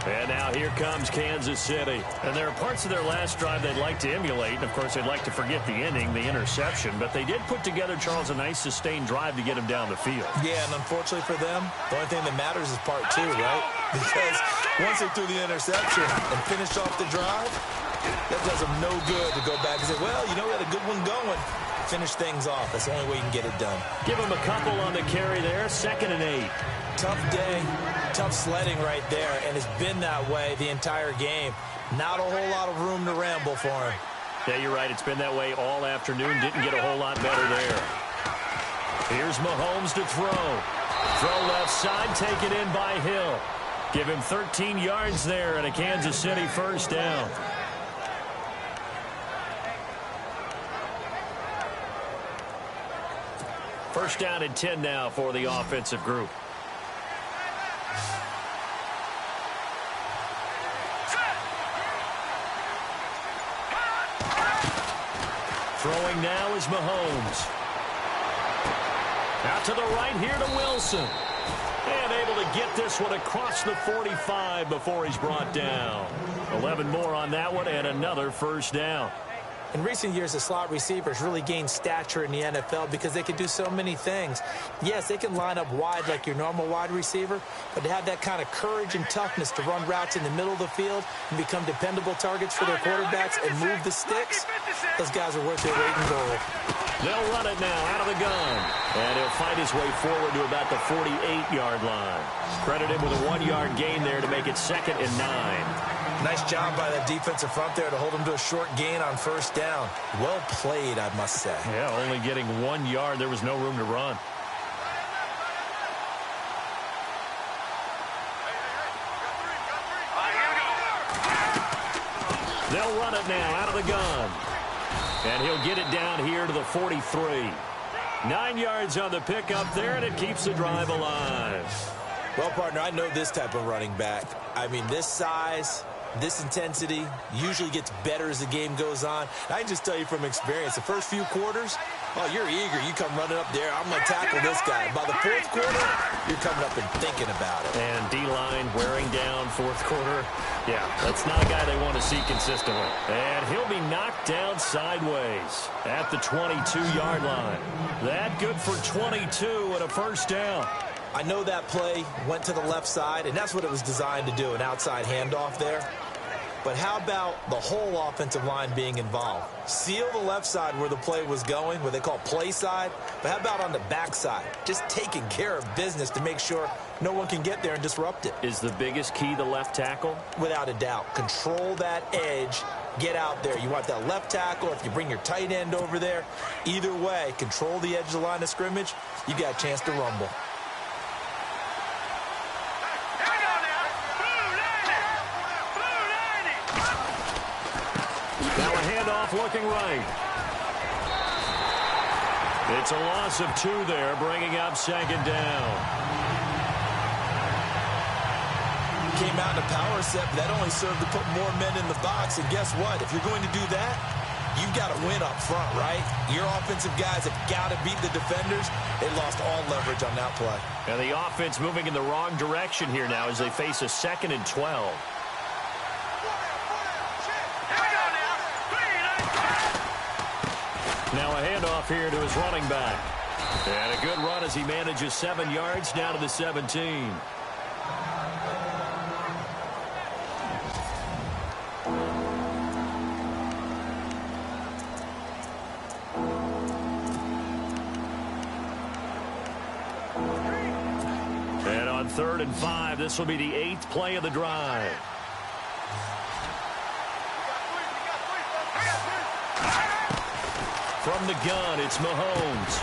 And now here comes Kansas City. And there are parts of their last drive they'd like to emulate. And, of course, they'd like to forget the ending, the interception. But they did put together, Charles, a nice sustained drive to get him down the field. Yeah, and unfortunately for them, the only thing that matters is part two, right? Because once they threw the interception and finished off the drive, that does them no good to go back and say, well, you know, we had a good one going. Finish things off. That's the only way you can get it done. Give him a couple on the carry there. 2nd and 8. Tough day, tough sledding right there, and it's been that way the entire game. Not a whole lot of room to ramble for him. Yeah, you're right. It's been that way all afternoon. Didn't get a whole lot better there. Here's Mahomes to throw. Throw left side, taken in by Hill. Give him 13 yards there and a Kansas City first down. First down and 10 now for the offensive group. Throwing now is Mahomes. Out to the right here to Wilson. And able to get this one across the 45 before he's brought down. 11 more on that one and another first down. In recent years, the slot receivers really gained stature in the NFL because they can do so many things. Yes, they can line up wide like your normal wide receiver, but to have that kind of courage and toughness to run routes in the middle of the field and become dependable targets for their quarterbacks and move the sticks, those guys are worth their weight in gold. They'll run it now out of the gun. And he'll fight his way forward to about the 48-yard line. Credit him with a 1-yard gain there to make it 2nd and 9. Nice job by the defensive front there to hold him to a short gain on first down. Well played, I must say. Yeah, only getting 1 yard. There was no room to run. They'll run it now out of the gun. And he'll get it down here to the 43. 9 yards on the pickup there, and it keeps the drive alive. Well, partner, I know this type of running back. I mean, this size, this intensity usually gets better as the game goes on. And I can just tell you from experience, the first few quarters, oh, you're eager. You come running up there, I'm going to tackle this guy. By the fourth quarter, you're coming up and thinking about it. And D-line wearing down fourth quarter. Yeah, that's not a guy they want to see consistently. And he'll be knocked down sideways at the 22-yard line. That good for 22 and a first down. I know that play went to the left side, and that's what it was designed to do, an outside handoff there. But how about the whole offensive line being involved? Seal the left side where the play was going, what they call play side. But how about on the back side? Just taking care of business to make sure no one can get there and disrupt it. Is the biggest key the left tackle? Without a doubt. Control that edge. Get out there. You want that left tackle. If you bring your tight end over there, either way, control the edge of the line of scrimmage. You got a chance to rumble. Now a handoff looking right. It's a loss of 2 there, bringing up 2nd down. Came out in a power set, but that only served to put more men in the box. And guess what? If you're going to do that, you've got to win up front, right? Your offensive guys have got to beat the defenders. They lost all leverage on that play. And the offense moving in the wrong direction here now as they face a 2nd and 12. Now a handoff here to his running back. And a good run as he manages 7 yards down to the 17. And on 3rd and 5, this will be the 8th play of the drive. From the gun, it's Mahomes.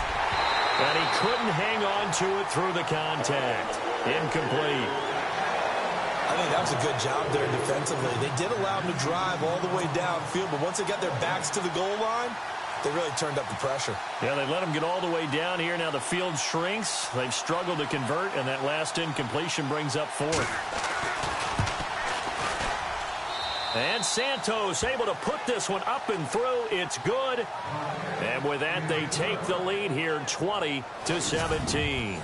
And he couldn't hang on to it through the contact. Incomplete. I think that was a good job there defensively. They did allow them to drive all the way downfield, but once they got their backs to the goal line, they really turned up the pressure. Yeah, they let them get all the way down here. Now the field shrinks. They've struggled to convert, and that last incompletion brings up fourth. And Santos able to put this one up and through. It's good. And with that, they take the lead here 20-17.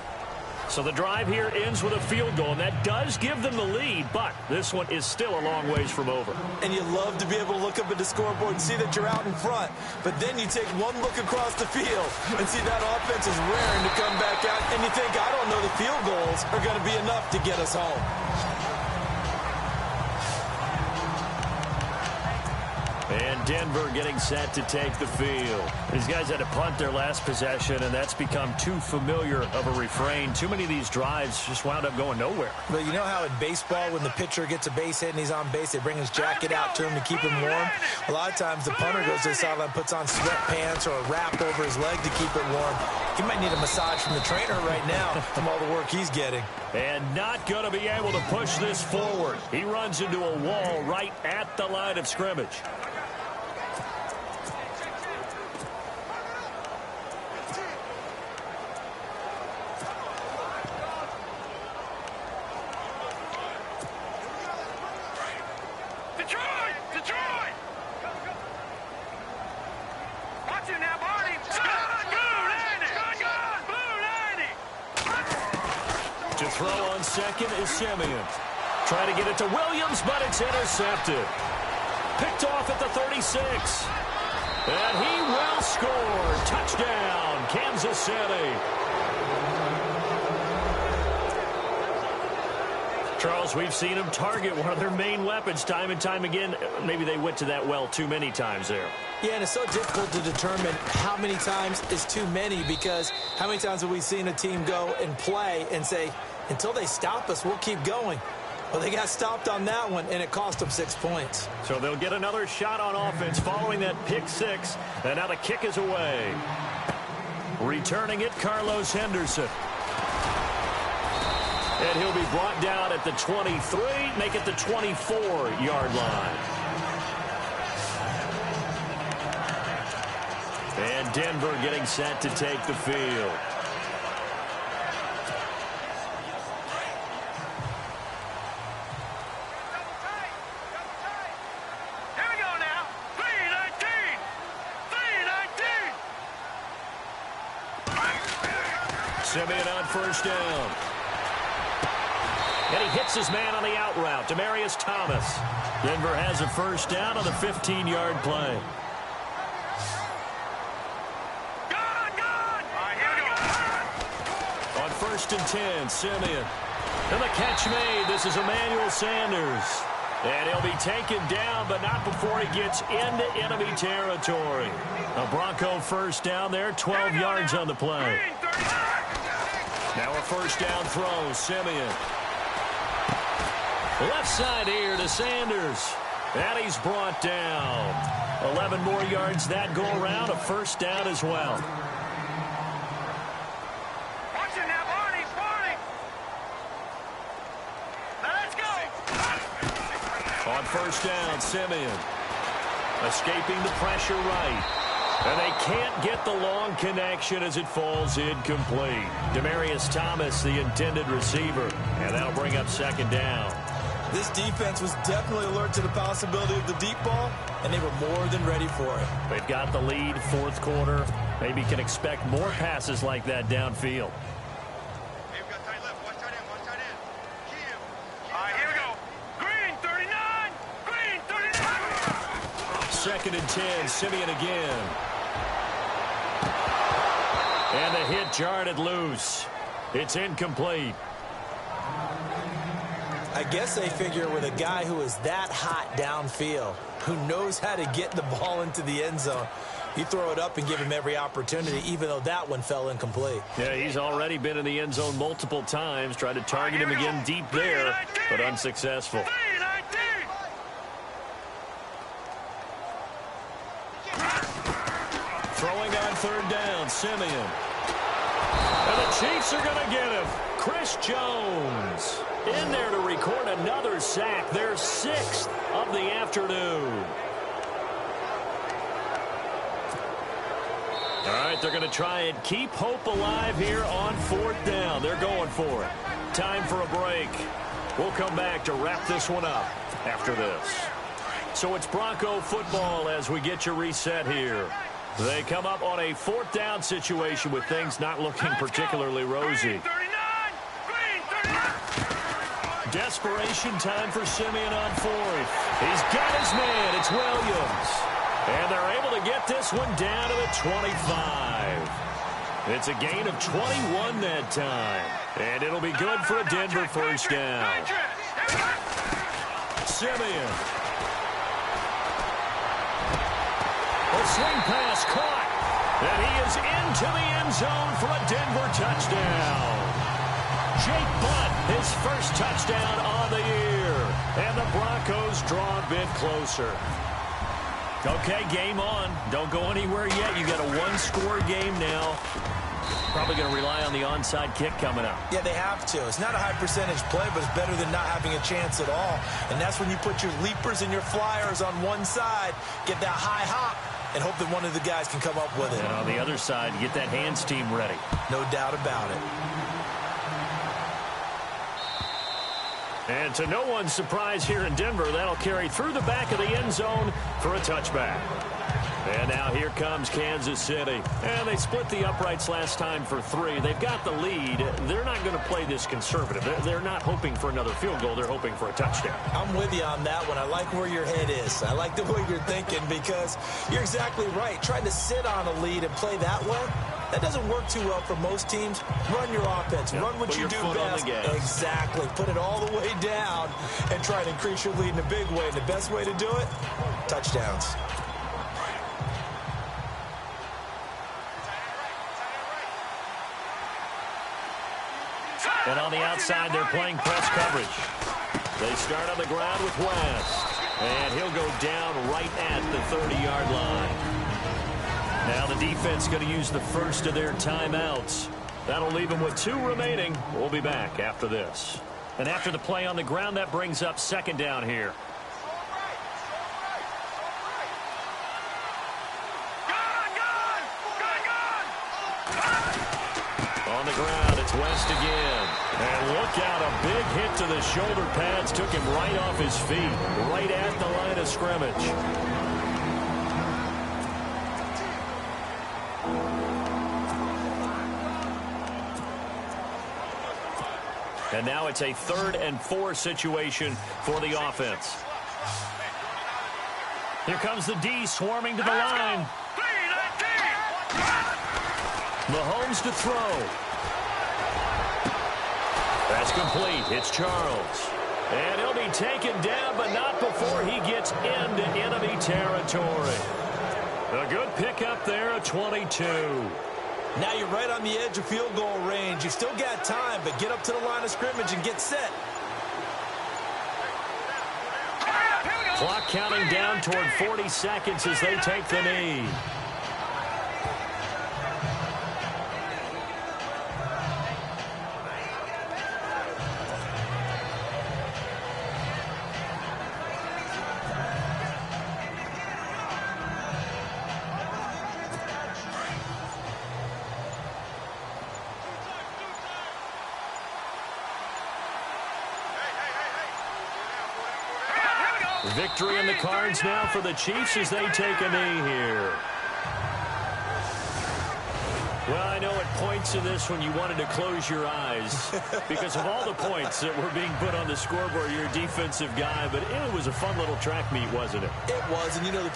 So the drive here ends with a field goal, and that does give them the lead, but this one is still a long ways from over. And you love to be able to look up at the scoreboard and see that you're out in front, but then you take one look across the field and see that offense is raring to come back out, and you think, I don't know, the field goals are going to be enough to get us home. And Denver getting set to take the field. These guys had to punt their last possession, and that's become too familiar of a refrain. Too many of these drives just wound up going nowhere. But you know how in baseball, when the pitcher gets a base hit and he's on base, they bring his jacket out to him to keep him warm? A lot of times the punter goes to the sideline, puts on sweatpants or a wrap over his leg to keep it warm. He might need a massage from the trainer right now from all the work he's getting. And not going to be able to push this forward. He runs into a wall right at the line of scrimmage. Second is Simeon. Trying to get it to Williams, but it's intercepted. Picked off at the 36. And he will score. Touchdown, Kansas City. Charles, we've seen them target one of their main weapons time and time again. Maybe they went to that well too many times there. Yeah, and it's so difficult to determine how many times is too many, because how many times have we seen a team go and play and say, until they stop us, we'll keep going. Well, they got stopped on that one, and it cost them 6 points. So they'll get another shot on offense following that pick six, and now the kick is away. Returning it, Carlos Henderson. And he'll be brought down at the 23, make it the 24-yard line. And Denver getting set to take the field. Simeon on first down. And he hits his man on the out route, Demaryius Thomas. Denver has a first down on the 15-yard play. On first and 10, Simeon. And the catch made. This is Emmanuel Sanders. And he'll be taken down, but not before he gets into enemy territory. A Bronco first down there, 12 yards on the play. Now a first down throw, Simeon. Left side here to Sanders. And he's brought down. 11 more yards that go around, a first down as well. Watch it now, Barney. Let's go. On first down, Simeon. Escaping the pressure right. And they can't get the long connection as it falls incomplete. Demaryius Thomas, the intended receiver. And that'll bring up second down. This defense was definitely alert to the possibility of the deep ball, and they were more than ready for it. They've got the lead, fourth quarter. Maybe can expect more passes like that downfield. Second and 10, Simeon again. And the hit jarred loose. It's incomplete. I guess they figure with a guy who is that hot downfield, who knows how to get the ball into the end zone, you throw it up and give him every opportunity, even though that one fell incomplete. Yeah, he's already been in the end zone multiple times. Tried to target him again deep there, but unsuccessful. Throwing on third down, Simeon. And the Chiefs are going to get him. Chris Jones in there to record another sack, their 6th of the afternoon. All right, they're going to try and keep hope alive here on 4th down. They're going for it. Time for a break. We'll come back to wrap this one up after this. So it's Bronco football as we get you reset here. They come up on a 4th down situation with things not looking particularly rosy. Desperation time for Simeon on 4th. He's got his man. It's Williams. And they're able to get this one down to the 25. It's a gain of 21 that time. And it'll be good for a Denver first down. Simeon. A swing pass caught. And he is into the end zone for a Denver touchdown. Jake Butt, his first touchdown on the year. And the Broncos draw a bit closer. Okay, game on. Don't go anywhere yet. You got a 1-score game now. Probably going to rely on the onside kick coming up. Yeah, they have to. It's not a high percentage play, but it's better than not having a chance at all. And that's when you put your leapers and your flyers on one side, get that high hop, and hope that one of the guys can come up with it. And on the other side, get that hands team ready. No doubt about it. And to no one's surprise here in Denver, that'll carry through the back of the end zone for a touchback. And now here comes Kansas City. And they split the uprights last time for 3. They've got the lead. They're not going to play this conservative. They're not hoping for another field goal. They're hoping for a touchdown. I'm with you on that one. I like where your head is. I like the way you're thinking because you're exactly right. Trying to sit on a lead and play that way, that doesn't work too well for most teams. Run your offense. Yep. Run what you do best. Exactly. Put it all the way down and try to increase your lead in a big way. And the best way to do it, touchdowns. And on the outside, they're playing press coverage. They start on the ground with West. And he'll go down right at the 30-yard line. Now the defense going to use the first of their timeouts. That'll leave them with 2 remaining. We'll be back after this. And after the play on the ground, that brings up 2nd down here. On the ground, it's West again. And look out, a big hit to the shoulder pads took him right off his feet, right at the line of scrimmage. And now it's a 3rd and 4 situation for the offense. Here comes the D swarming to the line. Mahomes to throw. That's complete. It's Charles. And he'll be taken down, but not before he gets into enemy territory. A good pickup there at 22. Now you're right on the edge of field goal range. You've still got time, but get up to the line of scrimmage and get set. Clock counting down toward 40 seconds as they take the knee. Victory in the cards now for the Chiefs as they take a knee here. Well, I know at points in this when you wanted to close your eyes because of all the points that were being put on the scoreboard. You're a defensive guy, but it was a fun little track meet, wasn't it? It was, and you know the